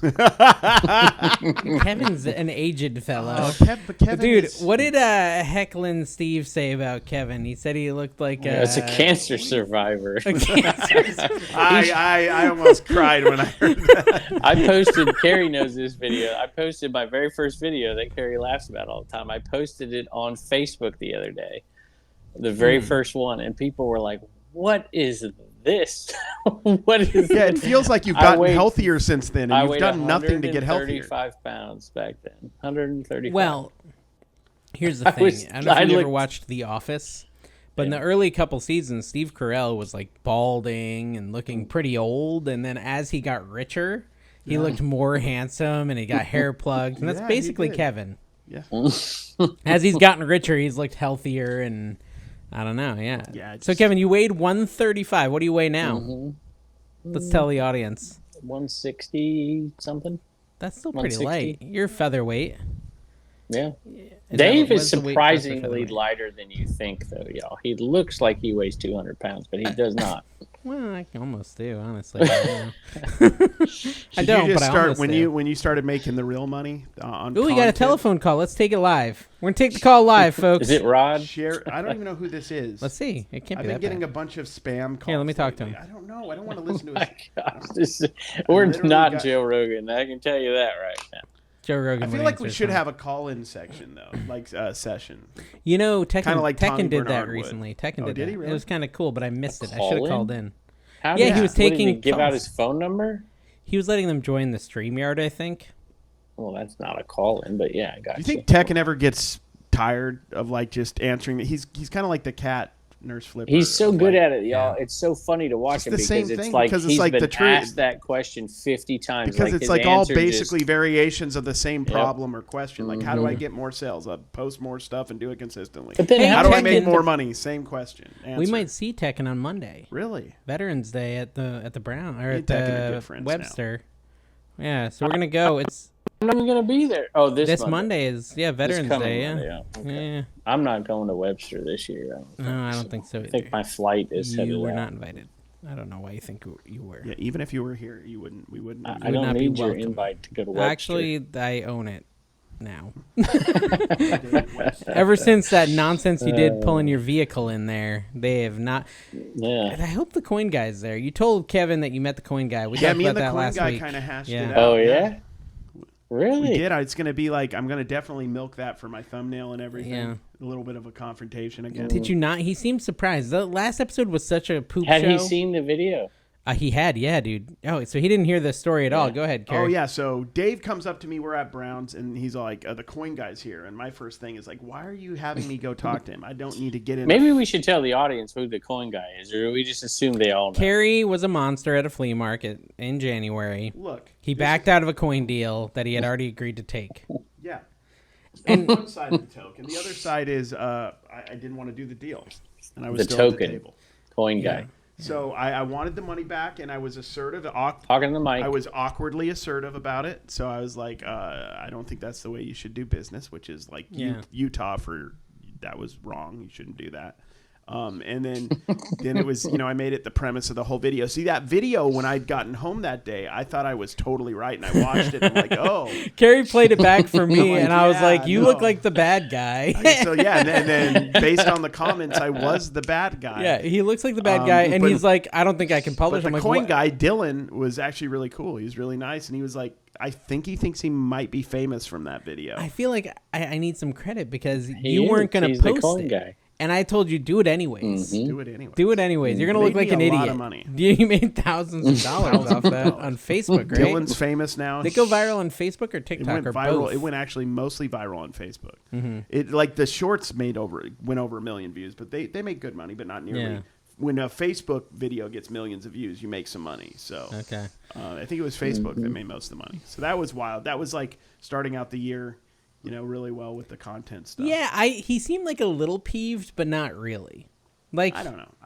Kevin's an aged fellow. But Kevin Dude, is- what did Hecklin Steve say about Kevin? He said he looked like It's a cancer survivor. a cancer. I almost cried when I heard that. I posted. Carrie knows this video. I posted my very first video that Carrie laughs about all the time. I posted it on Facebook the other day, the very first one, and people were like, "What is this? What is?" Yeah, this? it feels like you've gotten healthier since then, and you've done nothing to get healthier. 135 pounds back then. 135. Well, here's the thing. I don't know if you ever watched The Office, but in the early couple seasons, Steve Carell was like balding and looking pretty old, and then as he got richer, he looked more handsome and he got hair plugged, and that's Yeah, he basically did. Kevin. Yeah. As he's gotten richer, he's looked healthier, and I don't know. Yeah. Yeah, So Kevin, you weighed 135. What do you weigh now? Let's tell the audience. 160 something. That's still pretty 160. light. You're featherweight. Yeah. Is Dave that- is what's the weight class for surprisingly featherweight? lighter than you think, though, y'all. He looks like he weighs 200 pounds, but he does not. Well, I can almost do, honestly. I don't, Did know, you just but I start almost when do. you started making the real money on? Ooh, we got a content? telephone call. Let's take it live. We're gonna take the call live, folks. Is it Rod? Share. I don't even know who this is. Let's see. It can't I've be been that getting bad. a bunch of spam calls. Here, let me talk to lately. him. I don't know. I don't want to listen to My his. gosh, we're literally not got- Joe Rogan. I can tell you that right now. Joe Rogan. I feel would like we answer should this have a call-in section though, like session. Tekken, Kinda like Tommy Tekken did that Bernard would. recently. Tekken Oh, did did that. he really? It was kind of cool, but I missed it. I should have Call-in? called in. How Yeah, did he was what, did taking he give out calls. his phone number? He was letting them join the StreamYard, I think. Well, that's not a call-in, but yeah, I got Do you think Tekken ever gets tired of like just answering? He's kind of like the cat Nurse Flipper. He's so good like, at it, y'all. Yeah. It's so funny to watch It's him the because same it's thing, like because it's he's like been the truth. asked that question 50 times. because it's his like all answer basically just, variations of the same Yep. problem or question. Like, how do I get more sales? I post more stuff and do it consistently. But then Hey, How do I make Tekken- more money? Same question. Answer. We might see Tekken on Monday. Really? Veterans Day at the Brown or Me at and Tekken are the good friends Webster. Yeah, so we're gonna go. It's I'm not even going to be there. Oh, this Monday is This Veterans coming Day. Monday, Yeah. Okay. Yeah. I'm not going to Webster this year. No, I don't think so I either. think my flight is headed You were out. not invited. I don't know why you think you were. Yeah. Even if you were here, you wouldn't. We wouldn't. I would don't not be need your welcome. invite to go to Webster. Actually, I own it now. Ever since that nonsense you did pulling your vehicle in there, they have not. Yeah. And I hope the coin guy's there. You told Kevin that you met the coin guy. We Yeah, talked me about and the that coin last guy week. kind of hashed Yeah. it out. Oh, yeah? We Really? did. It's going to be like, I'm going to definitely milk that for my thumbnail and everything. Yeah. A little bit of a confrontation again. Did you not? He seemed surprised. The last episode was such a poop Had show. he seen the video? He had, yeah, dude. Oh, so he didn't hear the story at all. Go ahead, Kerry. Oh, yeah. So Dave comes up to me. We're at Brown's, and he's like, the coin guy's here. And my first thing is like, why are you having me go talk to him? I don't need to get in. Maybe we should tell the audience who the coin guy is, or do we just assume they all know? Kerry was a monster at a flea market in January. Look. He backed out of a coin deal that he had already agreed to take. Yeah. And One side of the token. The other side is I didn't want to do the deal. And I was The still at token. the table. Coin guy. So I wanted the money back, and I was assertive. Talking to the mic. I was awkwardly assertive about it. So I was like, I don't think that's the way you should do business, which is like Utah that was wrong. You shouldn't do that. And then it was, I made it the premise of the whole video. See, that video, when I'd gotten home that day, I thought I was totally right. And I watched it and I'm like, oh. Kerry played it back for me, like, and I was yeah, like, you no. look like the bad guy. So, yeah. And then based on the comments, I was the bad guy. Yeah, he looks like the bad guy, and but- he's like, I don't think I can publish. But I'm the like, coin what? guy, Dylan, was actually really cool. He was really nice. And he was like, I think he thinks he might be famous from that video. I feel like I need some credit because He you is. weren't going to He's the post coin it. guy. And I told you, do it anyways. Do it anyway. Do it anyways. You're going to look Made like me an a lot idiot. of money. You made thousands of dollars off that on Facebook, right? Dylan's famous now. They go viral on Facebook or It TikTok went or viral. both. It went actually mostly viral on Facebook. It like the shorts went over 1 million views, but they make good money, but not nearly. Yeah. When a Facebook video gets millions of views, you make some money. So Okay. I think it was Facebook that made most of the money. So that was wild. That was like starting out the year, really well with the content stuff. Yeah, he seemed like a little peeved, but not really. Like I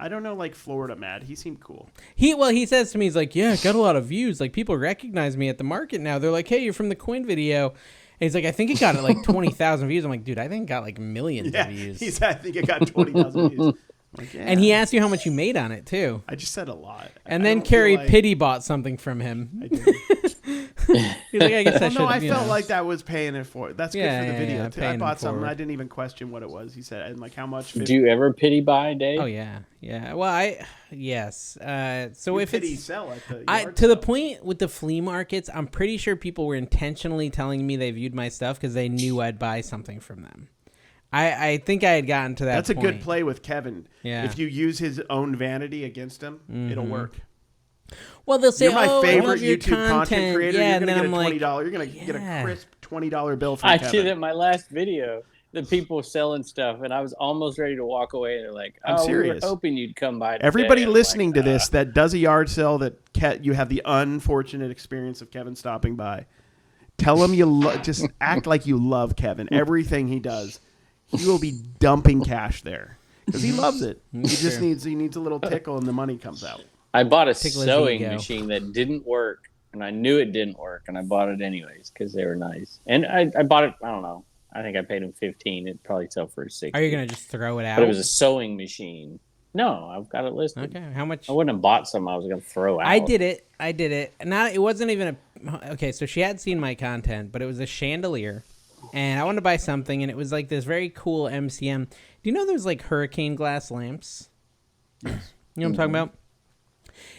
don't know. Like Florida mad. He seemed cool. he says to me, he's like, yeah, got a lot of views. Like people recognize me at the market now. They're like, hey, you're from the coin video. And he's like, I think it got like 20,000 views. I'm like, dude, I think it got like millions Yeah, of views. he said I think it got 20,000 views. Like, yeah. And he asked you how much you made on it too. I just said a lot. And I then don't feel Carrie like- Pity bought something from him. I did. He's like, I guess I Well, should. no, I felt like that was paying it for. That's Yeah, good for the yeah, video yeah, too. I paying bought it something. forward. I didn't even question what it was. He said, and like how much. Do you ever pity buy, Dave? Oh yeah. Well, yes. So if pity it's sell at the I yard to the sale. point with the flea markets, I'm pretty sure people were intentionally telling me they viewed my stuff because they knew I'd buy something from them. I think I had gotten to that. That's a point. good play with Kevin. Yeah. If you use his own vanity against him, it'll work. Well, they'll say, You're my "Oh, I favorite love your YouTube content creator. Yeah, You're and gonna then get I'm a like, $20. You're gonna get a crisp $20 bill from I Kevin. did it in my last video. The people selling stuff, and I was almost ready to walk away. They're like, I'm "Oh, we were serious. hoping you'd come by." Today." Everybody I'm listening like, to this that does a yard sale that you have the unfortunate experience of Kevin stopping by, tell him just act like you love Kevin. Everything he does, he will be dumping cash there because he loves it. He just needs a little tickle and the money comes out. I bought a Tickle his sewing ego. machine that didn't work, and I knew it didn't work, and I bought it anyways because they were nice. And I bought it. I don't know. I think I paid him $15. It'd probably sell for $60. Are you gonna just throw it out? But it was a sewing machine. No, I've got it listed. Okay, how much? I wouldn't have bought some I was going to throw out. I did it. Not. It wasn't even a. Okay, so she had seen my content, but it was a chandelier, and I wanted to buy something, and it was like this very cool MCM. Do you know those like hurricane glass lamps? You know what I'm talking about?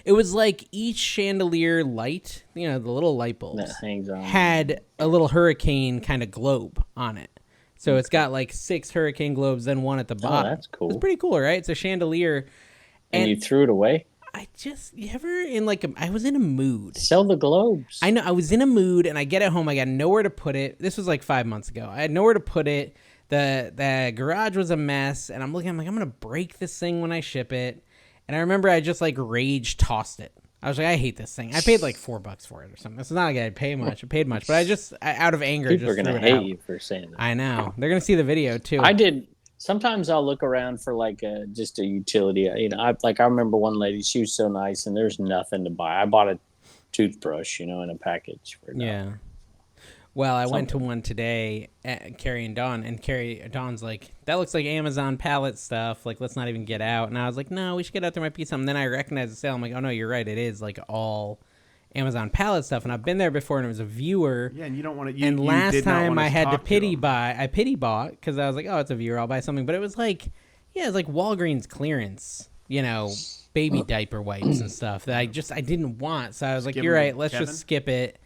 It was like each chandelier light, the little light bulbs, That hangs on. had a little hurricane kind of globe on it. So it's got like 6 hurricane globes, then one at the bottom. that's cool. It's pretty cool, right? It's a chandelier. And you threw it away? you ever in like I was in a mood. Sell the globes. I know I was in a mood, and I get at home. I got nowhere to put it. This was like 5 months ago. I had nowhere to put it. The garage was a mess, and I'm like, I'm gonna break this thing when I ship it. And I remember I just like rage tossed it. I was like, I hate this thing. I paid like $4 for it or something. It's not like I paid much, but out of anger, people just are gonna threw it hate out. you for saying that. I know they're gonna see the video too. I did. Sometimes I'll look around for like just a utility. I remember one lady. She was so nice, and there's nothing to buy. I bought a toothbrush, in a package for $1. Yeah. Well, I went to one today at Carrie and Dawn, and Dawn's like, that looks like Amazon pallet stuff. Like, let's not even get out. And I was like, no, we should get out. There might be something. Then I recognized the sale. I'm like, oh, no, you're right. It is like all Amazon pallet stuff. And I've been there before, and it was a viewer. Yeah, and you don't want to. And last time I had to pity bought because I was like, oh, it's a viewer. I'll buy something. But it was like, it's like Walgreens clearance, baby diaper wipes and stuff that I didn't want. So I was like, you're right. Let's just skip it.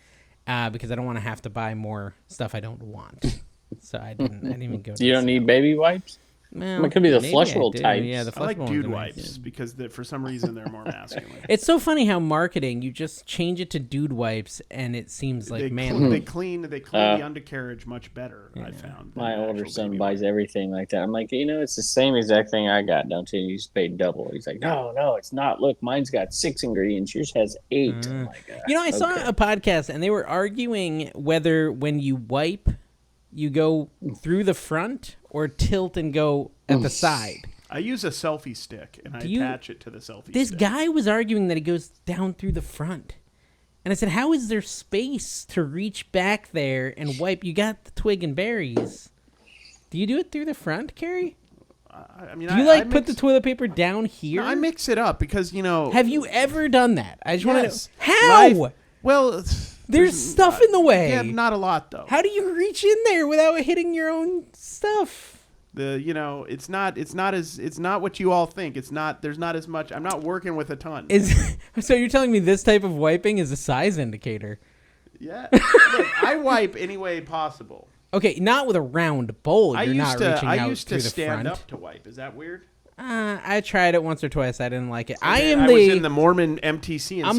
Because I don't want to have to buy more stuff I don't want. So I didn't even go to You don't need baby wipes? Well, it could be the flushable types. Yeah, the I like flushable dude ones wipes because for some reason they're more masculine. It's so funny how marketing, you just change it to dude wipes and it seems like man. They clean the undercarriage much better, I found. My older son buys everything like that. I'm like, it's the same exact thing I got, don't you? You just paid double. He's like, no, it's not. Look, mine's got 6 ingredients. Yours has 8. I'm like, I saw a podcast and they were arguing whether when you wipe, you go through the front or tilt and go at the side. I use a selfie stick and I attach it to the selfie stick. This guy was arguing that he goes down through the front. And I said, how is there space to reach back there and wipe? You got the twig and berries. Do you do it through the front, Carrie? I mean, do you put the toilet paper down here? No, I mix it up because, Have you ever done that? I just want to know. How? Well, there's stuff in the way. Yeah, not a lot though. How do you reach in there without hitting your own stuff? It's not what you all think. There's not as much. I'm not working with a ton. So you're telling me this type of wiping is a size indicator? Yeah. Look, I wipe any way possible. Okay, not with a round bowl. You're not reaching out through the front. I used to stand up to wipe. Is that weird? I tried it once or twice. I didn't like it. I was in the Mormon MTC and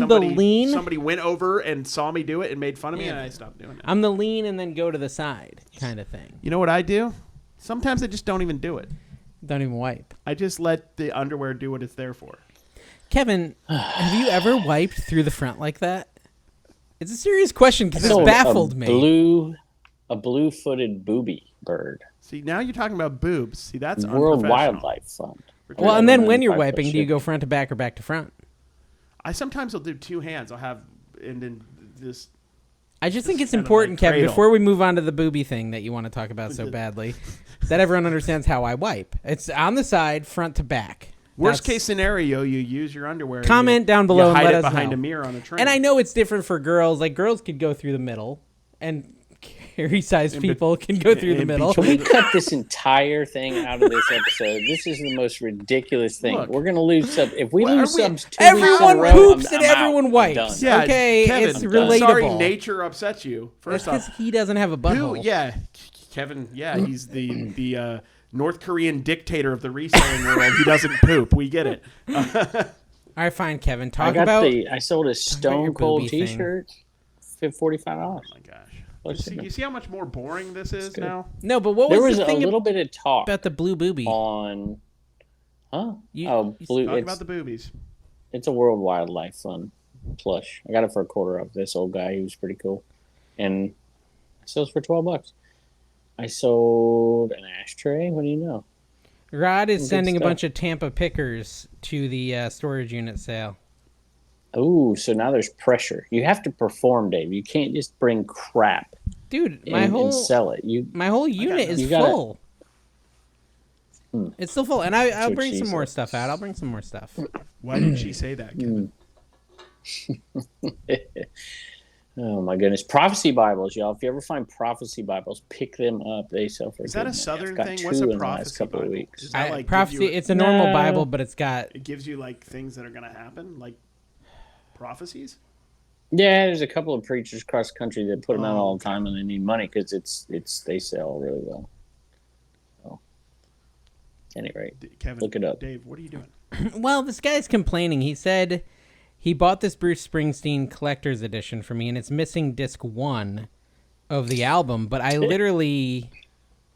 somebody went over and saw me do it and made fun of me and I stopped doing it. I'm the lean and then go to the side kind of thing. You know what I do? Sometimes I just don't even do it. Don't even wipe. I just let the underwear do what it's there for. Kevin, have you ever wiped through the front like that? It's a serious question because it's baffled me. A blue-footed booby bird. See, now you're talking about boobs. See, that's World Wildlife Fund. Well, and then when you're wiping, do you go front to back or back to front? I sometimes will do 2 hands. I'll have this. I just think it's important, Kevin, before we move on to the booby thing that you want to talk about so badly, that everyone understands how I wipe. It's on the side, front to back. Worst case scenario, you use your underwear. Comment down below and let us know. Hide it behind a mirror on a train. And I know it's different for girls. Like girls could go through the middle, and hairy-sized people can go through the middle. Can we cut this entire thing out of this episode? This is the most ridiculous thing. Look, we're going to lose subs. If we lose subs 2 weeks in a row, everyone poops and everyone wipes. Yeah, okay, Kevin, it's relatable. Sorry nature upsets you. First off, he doesn't have a butthole. Kevin, he's the North Korean dictator of the reselling world. He doesn't poop. We get it. All right, fine, Kevin. I sold a Stone Cold T-shirt for $45. Oh my gosh. You see how much more boring this is now? No, but what was there was the thing a little bit of talk about the blue booby on? Blue. Talk about the boobies. It's a World Wildlife Fund plush. I got it for a quarter of this old guy. He was pretty cool, and I sold it for $12. I sold an ashtray. What do you know? Rod is sending a bunch of Tampa pickers to the storage unit sale. Oh, so now there's pressure. You have to perform, Dave. You can't just bring crap, dude. And sell it. My whole unit is full. It's still full, and I'll bring some more stuff out. I'll bring some more stuff. Why did she say that, Kevin? Oh my goodness! Prophecy Bibles, y'all. If you ever find prophecy Bibles, pick them up. They sell for. Is that a Southern thing? What's a prophecy couple Bible? Of weeks. Prophecy. It's a normal Bible, but it's got. It gives you like things that are going to happen, like prophecies. Yeah, there's a couple of preachers across the country that put them out all the time, and they need money because they sell really well. So, at any rate, Kevin, look it up. Dave, what are you doing? Well, this guy's complaining. He said he bought this Bruce Springsteen collector's edition for me, and it's missing disc 1 of the album. But I literally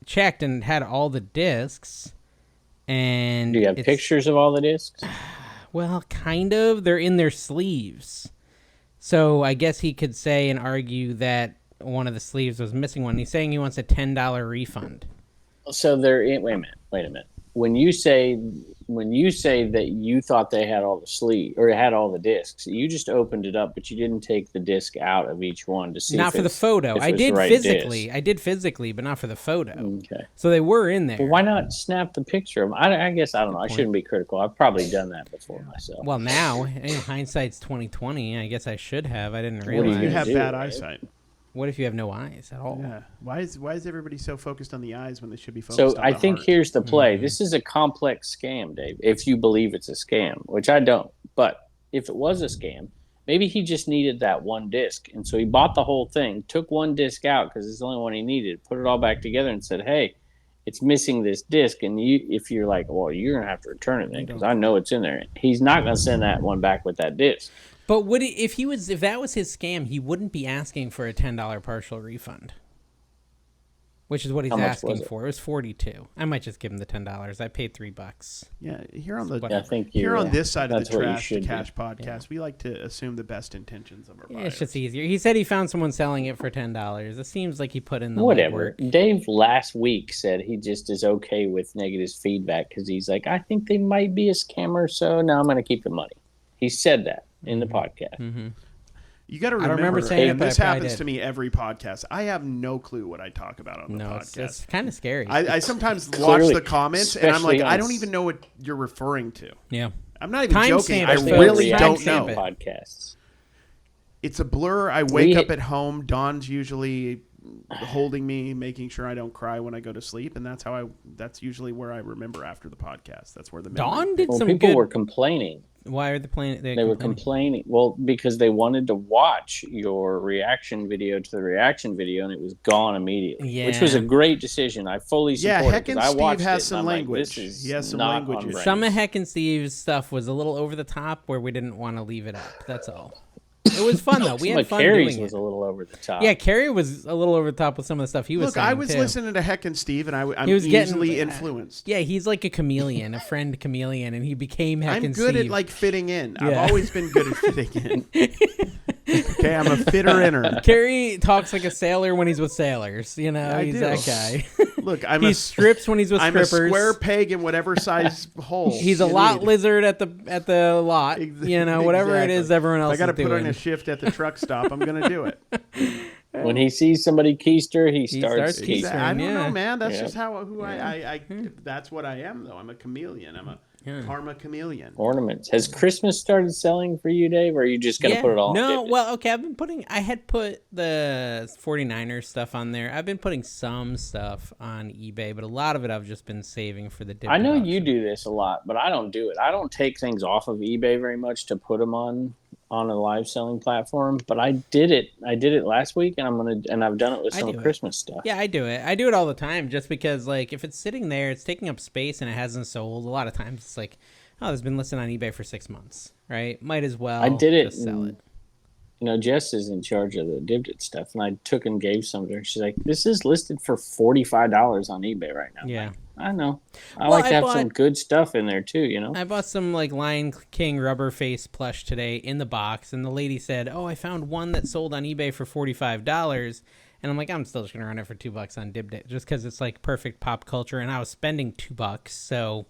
checked and had all the discs. And do you have pictures of all the discs? Well, kind of. They're in their sleeves. So I guess he could say and argue that one of the sleeves was missing one. He's saying he wants a $10 refund. So wait a minute. When you say that you thought they had all the sleeve or had all the discs, you just opened it up, but you didn't take the disc out of each one to see. Not for the photo. I did physically. I did physically, but not for the photo. Okay. So they were in there. Well, why not snap the picture of them? I guess I don't know. I shouldn't be critical. I've probably done that before myself. Well, now hindsight's 2020. I guess I should have. I didn't realize. You have bad eyesight. What if you have no eyes at all? Yeah. Why is everybody so focused on the eyes when they should be focused on the heart? So I think here's the play. Mm-hmm. This is a complex scam, Dave, if you believe it's a scam, which I don't. But if it was a scam, maybe he just needed that one disc. And so he bought the whole thing, took one disc out because it's the only one he needed, put it all back together and said, hey, it's missing this disc. And if you're like, well, you're going to have to return it then because I know it's in there. He's not going to send that one back with that disc. But if that was his scam, he wouldn't be asking for a $10 partial refund, which is what he's asking for. It was $42. I might just give him the $10. I paid $3. Yeah, here on the this side of the Trash to Cash podcast, we like to assume the best intentions of our buyers. It's just easier. He said he found someone selling it for $10. It seems like he put in the whatever. legwork. Dave last week said he just is okay with negative feedback because he's like, I think they might be a scammer, so now I'm going to keep the money. He said that in the podcast. Mm-hmm. You got to remember saying and this happens to me every podcast. I have no clue what I talk about on the podcast. It's kind of scary. I sometimes watch the comments and I'm like, I don't even know what you're referring to. Yeah. I'm not even joking. I Especially really don't know. Podcasts. It's a blur. I wake up at home. Dawn's usually holding me, making sure I don't cry when I go to sleep, and that's usually where I remember after the podcast. That's where the Dawn did some people good... were complaining. Why are they were complaining? Well, because they wanted to watch your reaction video to the reaction video, and it was gone immediately. Yeah. Which was a great decision. I fully support it. Yeah, Heck and Steve has some language. He has some language. Some of Heck and Steve's stuff was a little over the top where we didn't want to leave it up. That's all. It was fun, though. We had fun Carrie's doing it. Was a little over the top. Yeah, Carrie was a little over the top with some of the stuff he was saying, I was listening to Heck and Steve, and I'm easily influenced. Yeah, he's like a chameleon, a friend chameleon, and he became Heck and Steve. I'm good at, fitting in. Yeah. I've always been good at fitting in. Okay, I'm a fitter-inner. Carrie talks like a sailor when he's with sailors. You know, he's that guy. Look, he strips when he's with strippers. I'm a square peg in whatever size hole. He's a lot lizard at the lot. You know, whatever it is, everyone else. I got to put on a shift at the truck stop. I'm going to do it. When he sees somebody keister, he starts keistering. I don't know, man. That's just I that's what I am, though. I'm a chameleon. I'm a karma chameleon. Ornaments. Has Christmas started selling for you, Dave, or are you just going to put it all No, well, okay. I had put the 49ers stuff on there. I've been putting some stuff on eBay, but a lot of it I've just been saving for the dip. I know you do this a lot, but I don't do it. I don't take things off of eBay very much to put them on a live selling platform, but I did it last week, and I've done it with some Christmas stuff. Yeah, I do it all the time, just because if it's sitting there, it's taking up space and it hasn't sold. A lot of times it's like, oh, it's been listed on eBay for 6 months, right? Might as well just sell it. You know, Jess is in charge of the Dibdit stuff, and I took and gave some to her. She's like, this is listed for $45 on eBay right now. Yeah. I know. I like to have some good stuff in there too, you know. I bought some Lion King rubber face plush today in the box, and the lady said, "Oh, I found one that sold on eBay for $45." And I'm like, I'm still just gonna run it for $2 on Dibdit, just because it's perfect pop culture, and I was spending $2, so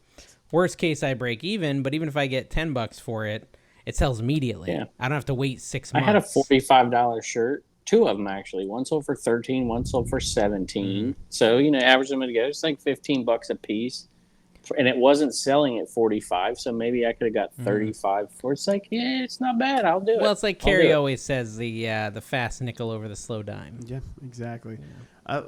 worst case I break even. But even if I get $10 for it, it sells immediately. Yeah. I don't have to wait 6 months. I had a $45 shirt. 2 of them actually. One sold for $13, one sold for $17. Mm-hmm. So average them together. It's like $15 a piece, and it wasn't selling at $45. So maybe I could have got $35 for. It's like, yeah, it's not bad. I'll do it. Well, it's like Carrie always says, the fast nickel over the slow dime. Yeah, exactly.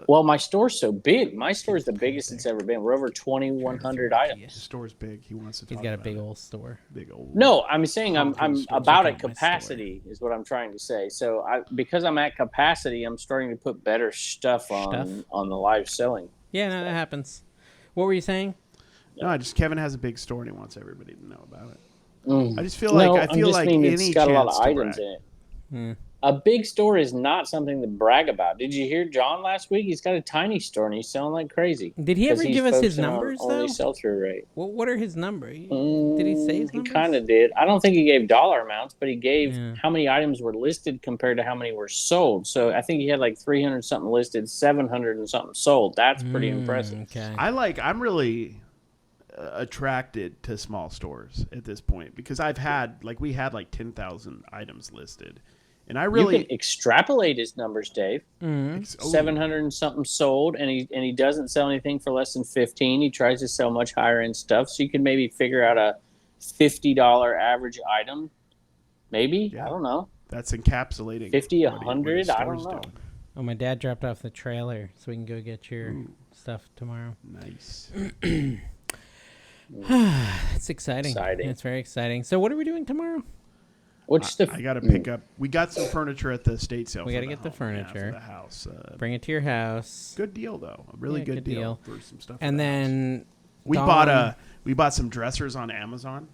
Well, my store's so big. My store's the biggest it's ever been. We're over 2,100 items. The store's big. He wants to talk He's got a about big old store. Big old. No, I'm saying I'm about at capacity is what I'm trying to say. So because I'm at capacity, I'm starting to put better stuff on the live selling. Yeah, no, that happens. What were you saying? No, Kevin has a big store and he wants everybody to know about it. I just feel like it's any got a lot chance of to items brag. in it. Hmm. A big store is not something to brag about. Did you hear John last week? He's got a tiny store and he's selling like crazy. Did he ever He's give us his focusing on numbers only though? sell-through rate. What are his numbers? Did he say his He numbers? kind of did. I don't think he gave dollar amounts, but he gave Yeah. how many items were listed compared to how many were sold. So I think he had like 300 something listed, 700 and something sold. That's pretty impressive. Okay. I'm really attracted to small stores at this point because we had like 10,000 items listed, and I really you can extrapolate his numbers, Dave. 700 and something sold, and he doesn't sell anything for less than 15. He tries to sell much higher end stuff, so you can maybe figure out a $50 average item. Maybe I don't know. That's encapsulating 50, what 100. I don't know. doing. Oh, my dad dropped off the trailer, so we can go get your stuff tomorrow. Nice. It's exciting. Exciting. It's very exciting. So, what are we doing tomorrow? What's the? I got to pick up. We got some furniture at the estate sale. We got to get the furniture. for the house. Bring it to your house. Good deal though. A really good deal for some stuff. And for the house. then we bought some dressers on Amazon.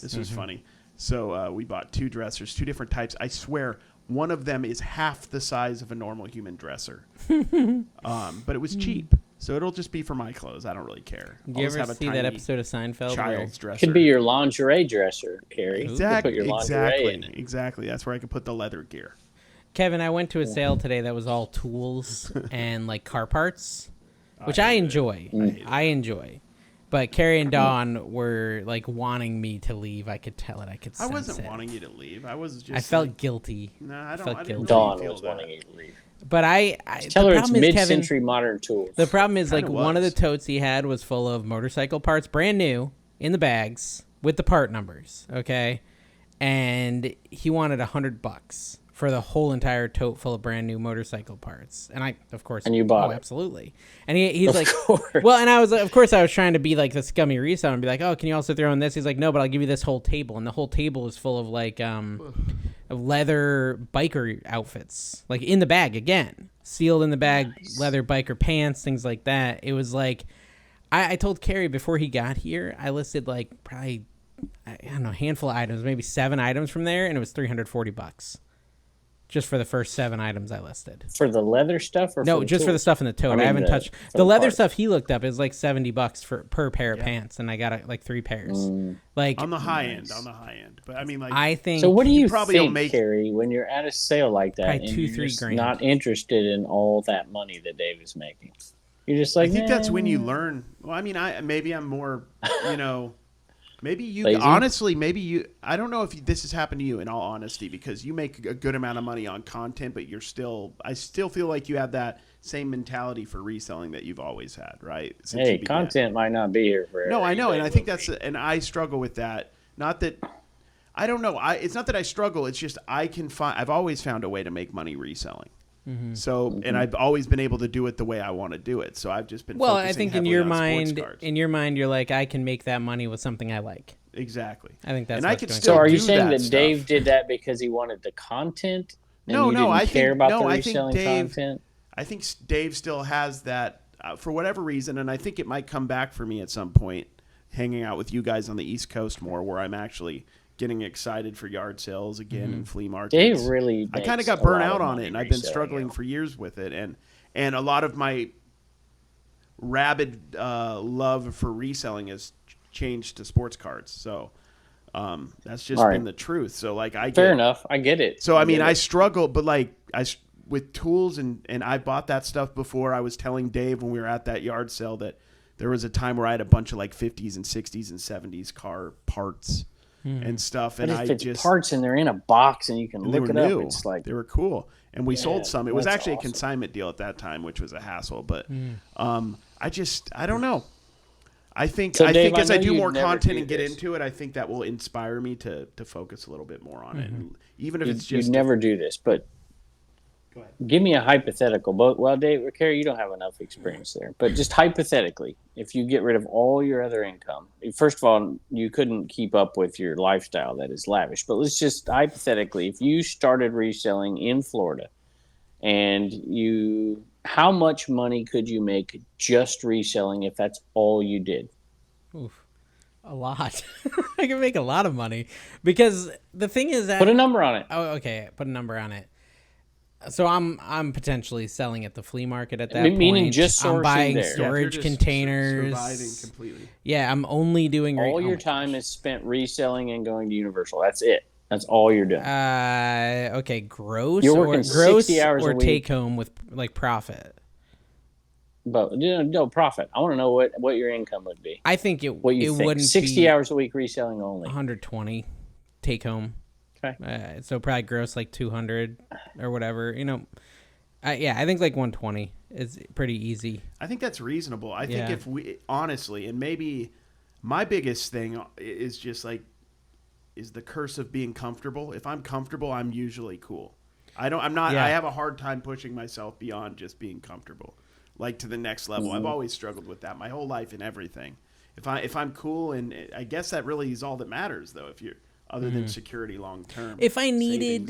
This was funny. So we bought 2 dressers, 2 different types. I swear, one of them is half the size of a normal human dresser. But it was cheap, so it'll just be for my clothes. I don't really care. Do you ever see that episode of Seinfeld? Child's dresser. Could be your lingerie dresser, Carrie. Exactly. You could put your lingerie in it. Exactly. That's where I could put the leather gear. Kevin, I went to a sale today that was all tools and like car parts, which I enjoy. I enjoy. But Carrie and Dawn were like wanting me to leave. I could tell it. I could sense it. I wasn't wanting you to leave. I was just. I felt guilty. No, I don't. felt I guilty. didn't Dawn really was feel wanting that. you to leave. But I Tell the her it's problem is, Kevin, mid-century modern tools. the problem is like Kinda one of the was. totes he had was full of motorcycle parts, brand new, in the bags with the part numbers. Okay, and he wanted $100 for the whole entire tote full of brand new motorcycle parts. And I, of course, And you bought it. Absolutely. And he's Of like, course. well, and I was like, of course, I was trying to be like the scummy reseller and be like, oh, can you also throw in this? He's like, no, but I'll give you this whole table. And the whole table is full of like leather biker outfits, like in the bag again, sealed in the bag, leather biker pants, things like that. It was like, I told Carrie before he got here, I listed like probably, I don't know, a handful of items, maybe 7 items from there, and it was $340 just for the first 7 items I listed. For the leather stuff, or No, for the just for the tools? stuff in the tote. I, mean, haven't touched for the the leather parts. stuff. He looked up is like $70 per pair of pants, and I got like 3 pairs. Like On the high end. But I mean, like, I think. So what do you probably don't think, make- Carrie, when you're at a sale like that Probably and 2, you're 3 just grand. not interested in all that money that Dave is making? You're just like, I think that's when you "Nah." learn. Well, I mean, maybe I'm more, maybe you Lazy? honestly, I don't know if this has happened to you in all honesty, because you make a good amount of money on content, but I still feel like you have that same mentality for reselling that you've always had, right? Since Hey, you began. content might not be here forever. No, I know, and I It think will that's, be. and I struggle with that. Not that, I don't know. It's not that I struggle. It's just I've always found a way to make money reselling. So, and I've always been able to do it the way I want to do it. So I've just been. well, I focusing think in heavily your on sports cards. mind, you're like, I can make that money with something I like. Exactly. I think that's. And I what's could going still So are you do saying that stuff. Dave did that because he wanted the content? And No, you didn't I care think about the I think reselling Dave. content? I think Dave still has that for whatever reason, and I think it might come back for me at some point, hanging out with you guys on the East Coast more, where I'm actually getting excited for yard sales again and flea markets. Dave really. I kind of makes got a burnt lot out of on money it, and I've been reselling struggling it. for years with it, and a lot of my rabid love for reselling has changed to sports cards. So that's just All right. been the truth. So like Fair enough. I get it. So I mean, get I it. struggle, but like with tools and I bought that stuff before. I was telling Dave when we were at that yard sale that there was a time where I had a bunch of like 50s and 60s and 70s car parts and stuff, But and if I it's just parts and they're in a box and you can they look were it new. up, it's like They were cool, and we sold some. It was that's actually a awesome. consignment deal at that time, which was a hassle. But I don't know. I think So, Dave, as I I know do you'd more never content do and get this. into it, I think that will inspire me to focus a little bit more on it, and even if it's you'd just never do this, but Go ahead. give me a hypothetical. But well, Dave or Carrie, you don't have enough experience there. But just hypothetically, if you get rid of all your other income, first of all, you couldn't keep up with your lifestyle that is lavish. But let's just hypothetically, if you started reselling in Florida, and how much money could you make just reselling if that's all you did? Oof. A lot. I can make a lot of money because the thing is that Put a number on it. Oh, okay. Put a number on it. So I'm potentially selling at the flea market at that point. Meaning just I'm sourcing buying there. storage if you're just containers. surviving completely. Yeah, I'm only doing All your time is spent reselling and going to Universal. That's it. That's all you're doing. Okay, gross. You're working 60 hours or a week. take home with like profit. But no profit. I want to know what your income would be. I think What you it think? wouldn't 60 be hours a week reselling only. 120 take home. Okay. So probably gross like 200 or whatever. I think like 120 is pretty easy. I think that's reasonable. I think if we honestly, and maybe my biggest thing is just like is the curse of being comfortable. If I'm comfortable, I'm usually cool. I have a hard time pushing myself beyond just being comfortable, like to the next level. I've always struggled with that my whole life and everything. If I'm cool, and I guess that really is all that matters though. If you're other than security long term. If I needed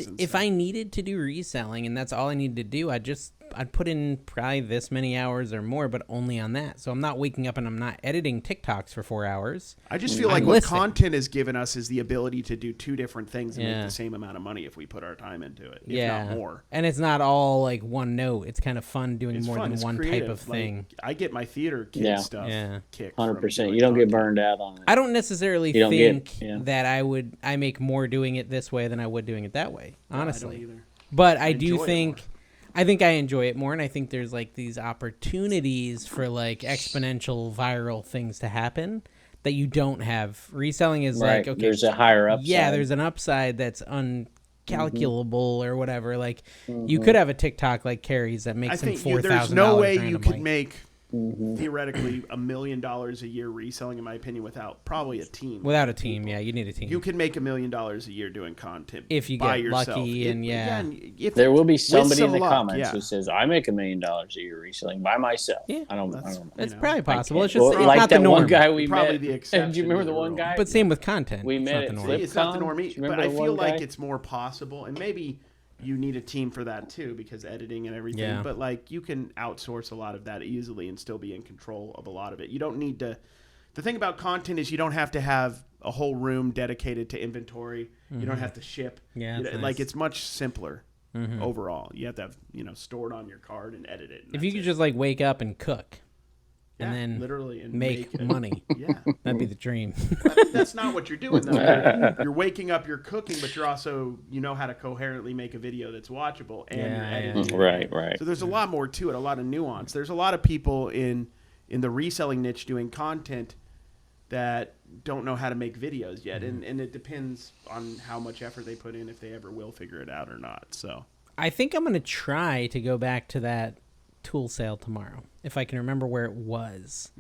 to do reselling and that's all I needed to do, I'd put in probably this many hours or more, but only on that. So I'm not waking up and I'm not editing TikToks for 4 hours. I just feel like what content has given us is the ability to do two different things and make the same amount of money if we put our time into it, if not more. And it's not all like one note. It's kind of fun doing more than one type of thing. I get my theater kid stuff kicked. 100%. You don't get burned out on it. I don't necessarily think that I make more doing it this way than I would doing it that way, honestly. I don't either. But I do think I enjoy it more, and I think there's like these opportunities for like exponential viral things to happen that you don't have. Reselling is like, okay, there's a higher upside. Yeah, there's an upside that's uncalculable or whatever. Like you could have a TikTok like Carrie's that makes him $4,000. There's no way you could make theoretically $1 million a year reselling, in my opinion, without probably a team. Without a team, you need a team. You can make $1 million a year doing content if you by get yourself. lucky, There will be somebody in the luck, comments who says, "I make $1 million a year reselling by myself." Yeah, I don't. It's probably possible. It's just it's like not that the norm. one guy we probably met. the exception. Do you remember the one guy? But same with content. We met at Flip. It's not the norm, but I feel like guy? it's more possible, and maybe you need a team for that too, because editing and everything. Yeah. But like you can outsource a lot of that easily and still be in control of a lot of it. You don't need to. The thing about content is you don't have to have a whole room dedicated to inventory. You don't have to ship. Yeah, like it's much simpler overall. You have to have store it on your card and edit it. If you could just like wake up and cook. And then literally and make money. Yeah, that'd be the dream. That's not what you're doing though. You're waking up, you're cooking, but you're also how to coherently make a video that's watchable and you're editing. Right. So there's a lot more to it, a lot of nuance. There's a lot of people in the reselling niche doing content that don't know how to make videos yet, and it depends on how much effort they put in, if they ever will figure it out or not. So I think I'm gonna try to go back to that tool sale tomorrow if I can remember where it was.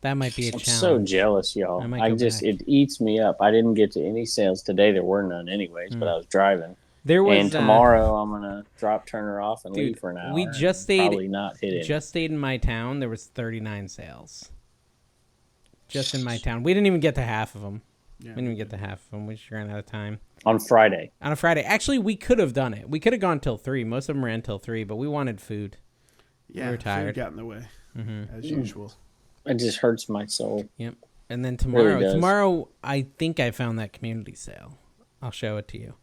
That might be a challenge. I'm so jealous, y'all. It eats me up. I didn't get to any sales today. There were none anyways, but I was driving. And tomorrow I'm gonna drop Turner off and leave for an hour. We just stayed. Probably not hit it. Just stayed in my town. There was 39 sales. Just in my town. We didn't even get to half of them. Yeah. We didn't even get to half of them. We just ran out of time. On Friday. On a Friday. Actually, we could have done it. We could have gone till 3. Most of them ran till 3, but we wanted food. Yeah, we were tired. Food got in the way, as usual. It just hurts my soul. Yep. And then tomorrow, I think I found that community sale. I'll show it to you.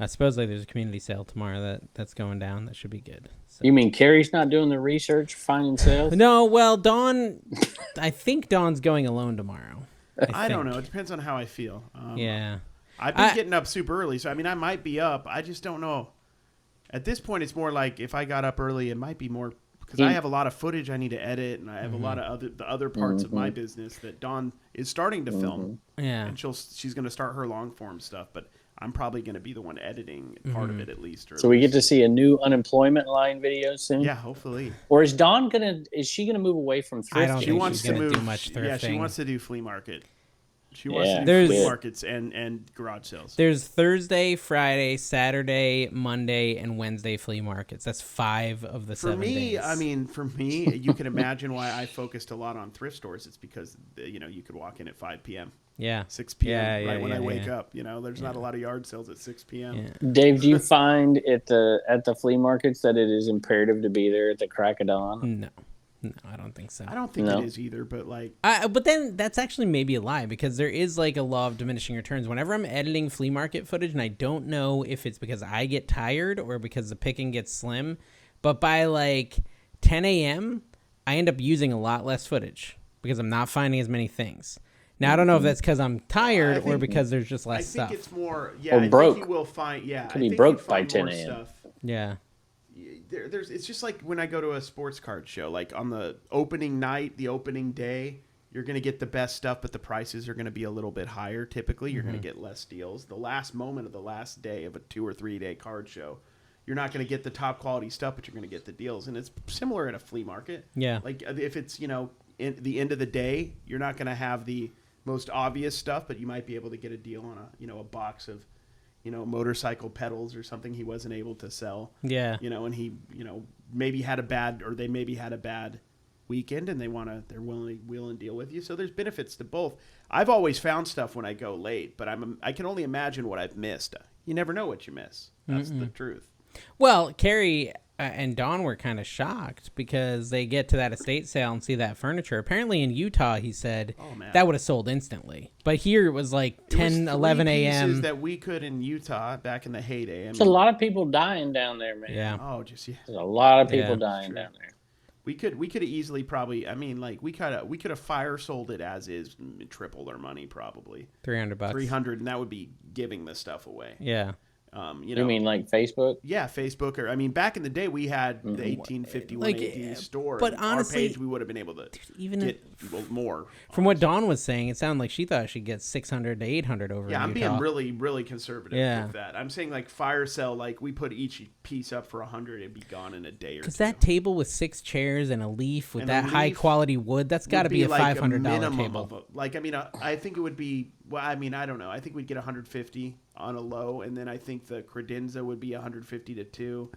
Supposedly there's a community sale tomorrow that's going down. That should be good. So. You mean Carrie's not doing the research, finding sales? No, well, Dawn, I think Dawn's going alone tomorrow. I don't know. It depends on how I feel. Yeah. I've been getting up super early, so I mean, I might be up. I just don't know. At this point, it's more like if I got up early, it might be more because I have a lot of footage I need to edit, and I have a lot of other parts of my business that Dawn is starting to film. Yeah, and she's going to start her long form stuff, but I'm probably going to be the one editing part of it at least. So we get to see a new unemployment line video soon. Yeah, hopefully. Or is she gonna move away from thrifting? I don't think she's gonna do much thrifting. Yeah, she wants to do flea market. She wants to do flea markets and garage sales. There's Thursday, Friday, Saturday, Monday, and Wednesday flea markets. That's 5 of the 7 days. For me, you can imagine why I focused a lot on thrift stores. It's because you could walk in at 5 p.m. Yeah. 6 p.m. When I wake up. There's not a lot of yard sales at 6 p.m. Yeah. Dave, do you find at the flea markets that it is imperative to be there at the crack of dawn? No, I don't think so. I don't think No. it is either, but like, But then that's actually maybe a lie because there is like a law of diminishing returns. Whenever I'm editing flea market footage, and I don't know if it's because I get tired or because the picking gets slim, but by like 10 a.m., I end up using a lot less footage because I'm not finding as many things. Now, I don't know if that's because I'm tired or because there's just less stuff. I think it's more, Or I broke. think you will find, Could be broke by 10 more a.m. stuff. Yeah. It's just like when I go to a sports card show, like on the opening night, the opening day, you're going to get the best stuff, but the prices are going to be a little bit higher. Typically, you're going to get less deals. The last moment of the last day of a 2 or 3 day card show, you're not going to get the top quality stuff, but you're going to get the deals. And it's similar in a flea market. Yeah. Like if it's, in the end of the day, you're not going to have the most obvious stuff, but you might be able to get a deal on a box of, motorcycle pedals or something he wasn't able to sell. Yeah. And he, maybe had a bad weekend and they're willing to deal with you. So there's benefits to both. I've always found stuff when I go late, but I can only imagine what I've missed. You never know what you miss. That's the truth. Well, Carrie and Dawn were kind of shocked because they get to that estate sale and see that furniture. Apparently in Utah, he said that would have sold instantly. But here it was like 10, 11 a.m. Pieces that we could in Utah back in the heyday. There's a lot of people dying down there, man. Yeah. Oh, There's a lot of people dying sure. down there. We could have easily probably. I mean, like we could have fire sold it as is, triple their money probably. $300. $300, and that would be giving the stuff away. Yeah. You mean like Facebook? Yeah, Facebook. Or back in the day, we had the 1851 AD store. But honestly, our page, we would have been able to get more. From what Dawn was saying, it sounded like she thought she'd get 600 to 800 over. Yeah, I'm Utah. being really, really conservative with that. I'm saying like fire sale, like we put each piece up for 100, it'd be gone in a day or two. Because that table with 6 chairs and a leaf with that high quality wood, that's got to be a like $500 table. I think it would be. Well, I don't know. I think we'd get 150 on a low, and then I think the credenza would be 150 to 2,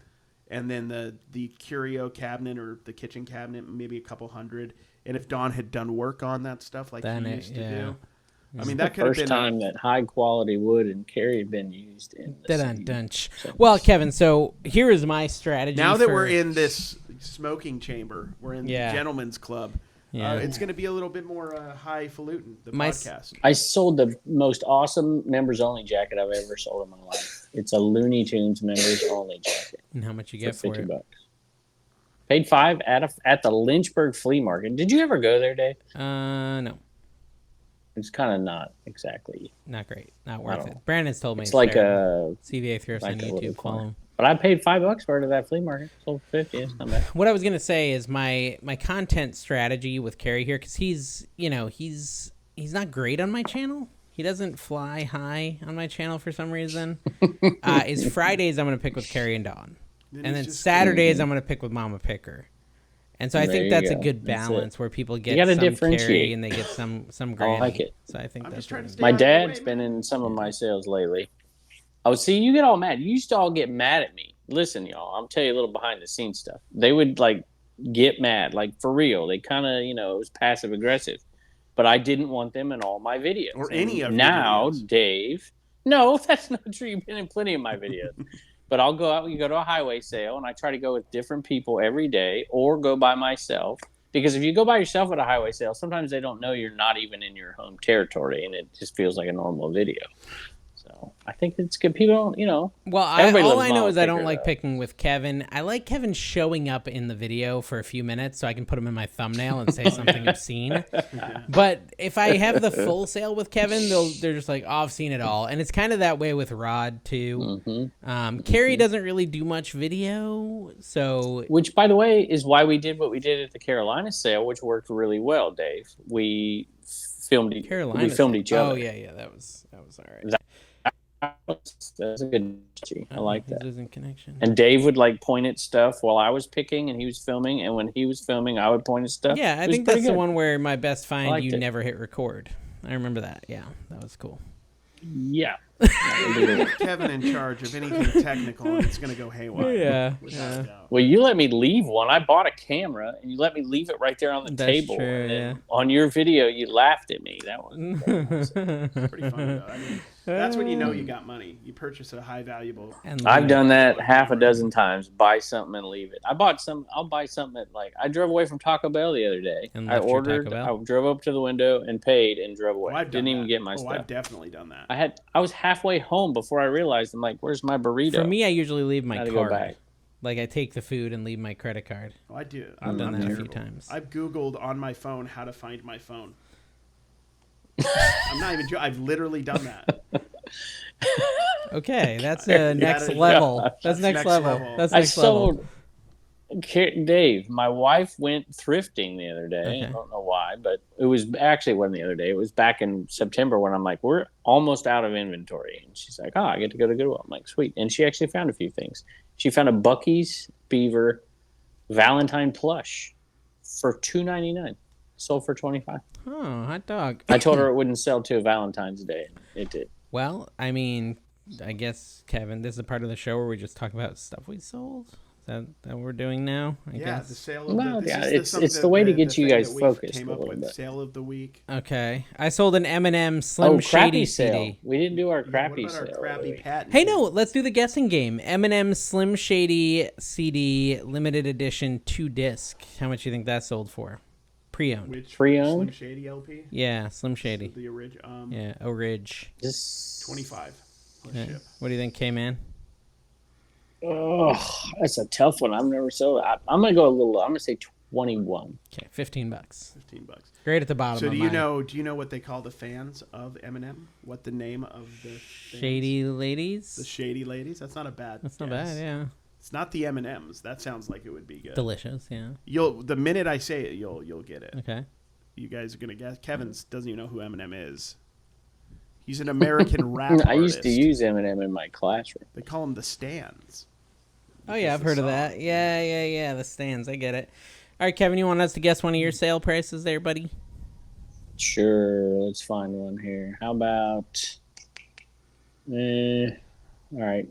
and then the curio cabinet or the kitchen cabinet maybe a couple hundred. And if Dawn had done work on that stuff like he used to do, that could have been first time that high quality wood and Carrie had been used in. Well, Kevin, so here is my strategy. Now that we're in this smoking chamber, we're in the gentleman's club. Yeah. It's going to be a little bit more highfalutin, podcast. I sold the most awesome members-only jacket I've ever sold in my life. It's a Looney Tunes members-only jacket. And how much you get for it? $50. Paid $5 at the Lynchburg flea market. Did you ever go there, Dave? No. It's kind of not exactly. Not great. Not worth it. Brandon's told me it's like a CVA Thrift on YouTube. Follow him. But I paid $5 for it at that flea market. Sold for $50. It's not bad. What I was gonna say is my content strategy with Carrie here, because he's not great on my channel. He doesn't fly high on my channel for some reason. Is Fridays I'm gonna pick with Carrie and Dawn, and then Saturdays I'm gonna pick with Mama Picker. And so I think that's a good balance where people get some Carrie and they get some Granny. I like it. So I think that's my dad's been in some of my sales lately. Oh, see, you get all mad. You used to all get mad at me. Listen, y'all, I'll tell you a little behind the scenes stuff. They would get mad, for real. They kind of, it was passive aggressive. But I didn't want them in all my videos. Or any of now, videos. Dave. No, that's not true. You've been in plenty of my videos. But I'll go out, we go to a highway sale, and I try to go with different people every day or go by myself. Because if you go by yourself at a highway sale, sometimes they don't know you're not even in your home territory, and it just feels like a normal video. So I think it's good. People don't, Well, all I know is I don't like picking with Kevin. I like Kevin showing up in the video for a few minutes so I can put him in my thumbnail and say something obscene. But if I have the full sale with Kevin, they're just like, oh, I've seen it all. And it's kind of that way with Rod, too. Mm-hmm. Carrie doesn't really do much video. Which, by the way, is why we did what we did at the Carolina sale, which worked really well, Dave. We filmed each other. Oh, yeah. That was all right. That's a good strategy. I like that. Losing connection. And Dave would point at stuff while I was picking and he was filming, and when he was filming, I would point at stuff. Yeah, I think that's the one where my best find never hit record. I remember that. Yeah, that was cool. Yeah. Kevin in charge of anything technical, and it's going to go haywire. Yeah. Well, you let me leave one. I bought a camera, and you let me leave it right there on the table. True, and on your video, you laughed at me. That was pretty funny, though. That's when you know you got money. You purchase a high valuable. And I've leave done it. that half a dozen times. Buy something and leave it. I'll buy something at I drove away from Taco Bell the other day. And I left your ordered. Taco I Bell? drove up to the window and paid and drove away. Oh, I've done Didn't even that. get my Oh, stuff. I've definitely done that. I was halfway home before I realized I'm like, where's my burrito? For me, I usually leave my I had to card. go back. Like I take the food and leave my credit card. Oh, I do. I've done that terrible. a few times. I've Googled on my phone how to find my phone. I'm not even joking. I've literally done that. Okay, that's Yeah, next level. that's That's next next level. level. That's I next level. sold Dave. My wife went thrifting the other day. Okay. I don't know why, but it wasn't the other day. It was back in September when I'm like, we're almost out of inventory, and she's like, oh, I get to go to Goodwill. I'm like, sweet. And she actually found a few things. She found a Bucky's Beaver Valentine plush for $2.99. Sold for $25. Oh, hot dog. I told her it wouldn't sell till Valentine's Day. It did. Well, I mean, I guess, Kevin, this is a part of the show where we just talk about stuff we sold. Is that what we're doing now? I guess. The sale of Well, the yeah, this is it's the way to get you thing guys that we focused came a up little with. bit. Sale of the week. Okay. I sold an M&M Slim Crappy Shady sale. CD. We didn't do our Yeah, crappy what about sale. our crappy patent? Hey, no, let's do the guessing game. M&M Slim Shady CD limited edition 2-disc. How much do you think that sold for? Pre-owned. Which Pre-owned? Slim Shady LP? Yeah, Slim Shady. The original. Yeah, O'Ridge. Just 25. Plus Yeah. ship. What do you think, K-Man? Oh, that's a tough one. I've never sold it. I'm gonna go a little. I'm gonna say 21. Okay, $15. $15. Great at the bottom So of do mine. you know what they call the fans of Eminem? What the name of the fans? Shady Ladies? The Shady Ladies? That's not a bad That's not guess. bad, yeah. It's not the M&Ms. That sounds like it would be good. Delicious, yeah. The minute I say it, you'll get it. Okay. You guys are gonna guess. Kevin doesn't even know who Eminem is. He's an American rap I used to artist. use Eminem in my classroom. They call him the Stands. Oh, yeah, I've Because heard the of that. song. Yeah, the stands. I get it. All right, Kevin, you want us to guess one of your sale prices there, buddy? Sure, let's find one here. How about? All right,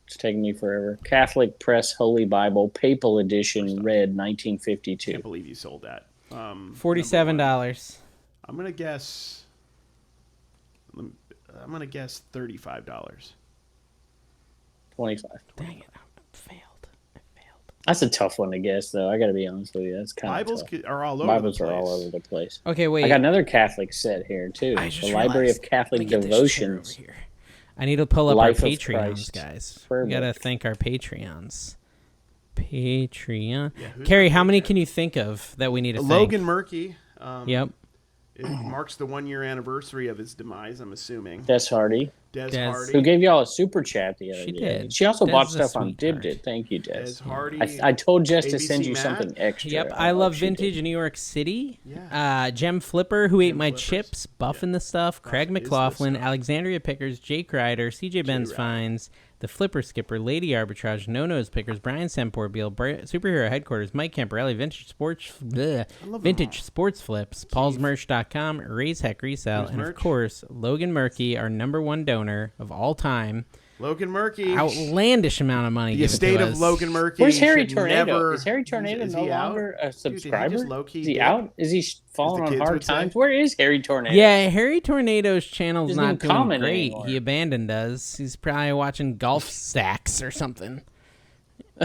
it's taking me forever. Catholic Press Holy Bible Papal Edition, red, 1952. Can't believe you sold that. $47. I'm gonna guess. I'm gonna guess $35. 25. Dang it, I failed. That's a tough one to guess, though. I got to be honest with you. That's kind Bibles of tough. are all over Bibles the place. are all over the place. Okay, wait. I got another Catholic set here too. I just The Library realized. of Catholic Let me get this chair over Devotions. here. I need to pull up Life our of Patreons, Christ. guys. Prayer We got to book. thank our Patreons. Patreon. Yeah, who's Carrie, our how many Patreon? can you think of that we need to thank? Logan Murky. Yep. It marks the 1-year anniversary of his demise. I'm assuming. Des Hardy, Des Des. Hardy. who gave y'all a super chat the other She day. did. She also Des bought is a stuff on sweetheart. Dibdit. Thank you, Des. Des Hardy. I told Jess to ABC send you Matt? something extra. Yep, don't I know love if she did. vintage New York City. Yeah. Jem Flipper, who ate Jem my Flippers. chips, buffing the stuff. Craig is the McLaughlin, stuff. Alexandria Pickers, Jake Ryder, CJ Benz Ryder. Finds, the Flipper Skipper, Lady Arbitrage, No Nose Pickers, Brian Semporbeal, Superhero Headquarters, Mike Camparelli, Vintage Sports Flips, PaulsMerch.com, Raise Heck Resell, Who's and of merch? course Logan Murky, our #1 donor of all time. Logan Murky. Outlandish amount of money. The given to estate of us. Logan Murky. Where's Harry should Tornado? never- Is Harry Tornado is no he out? longer a Dude, did he subscriber? just low-key Is he dip? out? Is he falling the on kids hard would say? times? Where is Harry Tornado? Yeah, Harry Tornado's channel's Isn't not even doing comment great. anymore. He abandoned us. He's probably watching golf stacks or something.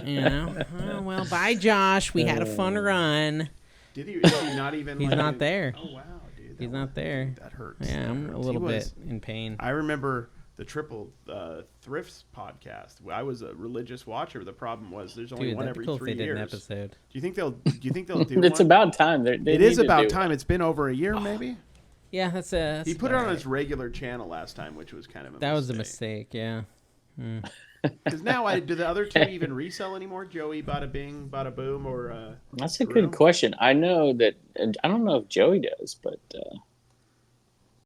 You know? Oh, well, bye, Josh. We had a fun run. Is he not even? He's like not a- there. Oh wow, dude. He's not there. That hurts. Yeah, That I'm hurts. a little He bit was- in pain. I remember the Triple Thrifts podcast. I was a religious watcher. The problem was there's only Dude, one that'd be every cool if 3 they did an years. episode. Do you think they'll do It's one? about time. They It need is to about do time. It's been over a year, maybe. Yeah, that's a. He put it on his regular channel last time, which was kind of a That was a mistake, yeah. Because now, do the other two even resell anymore? Joey, Bada Bing, Bada Boom, or That's a Drew? good question. I know that I don't know if Joey does, but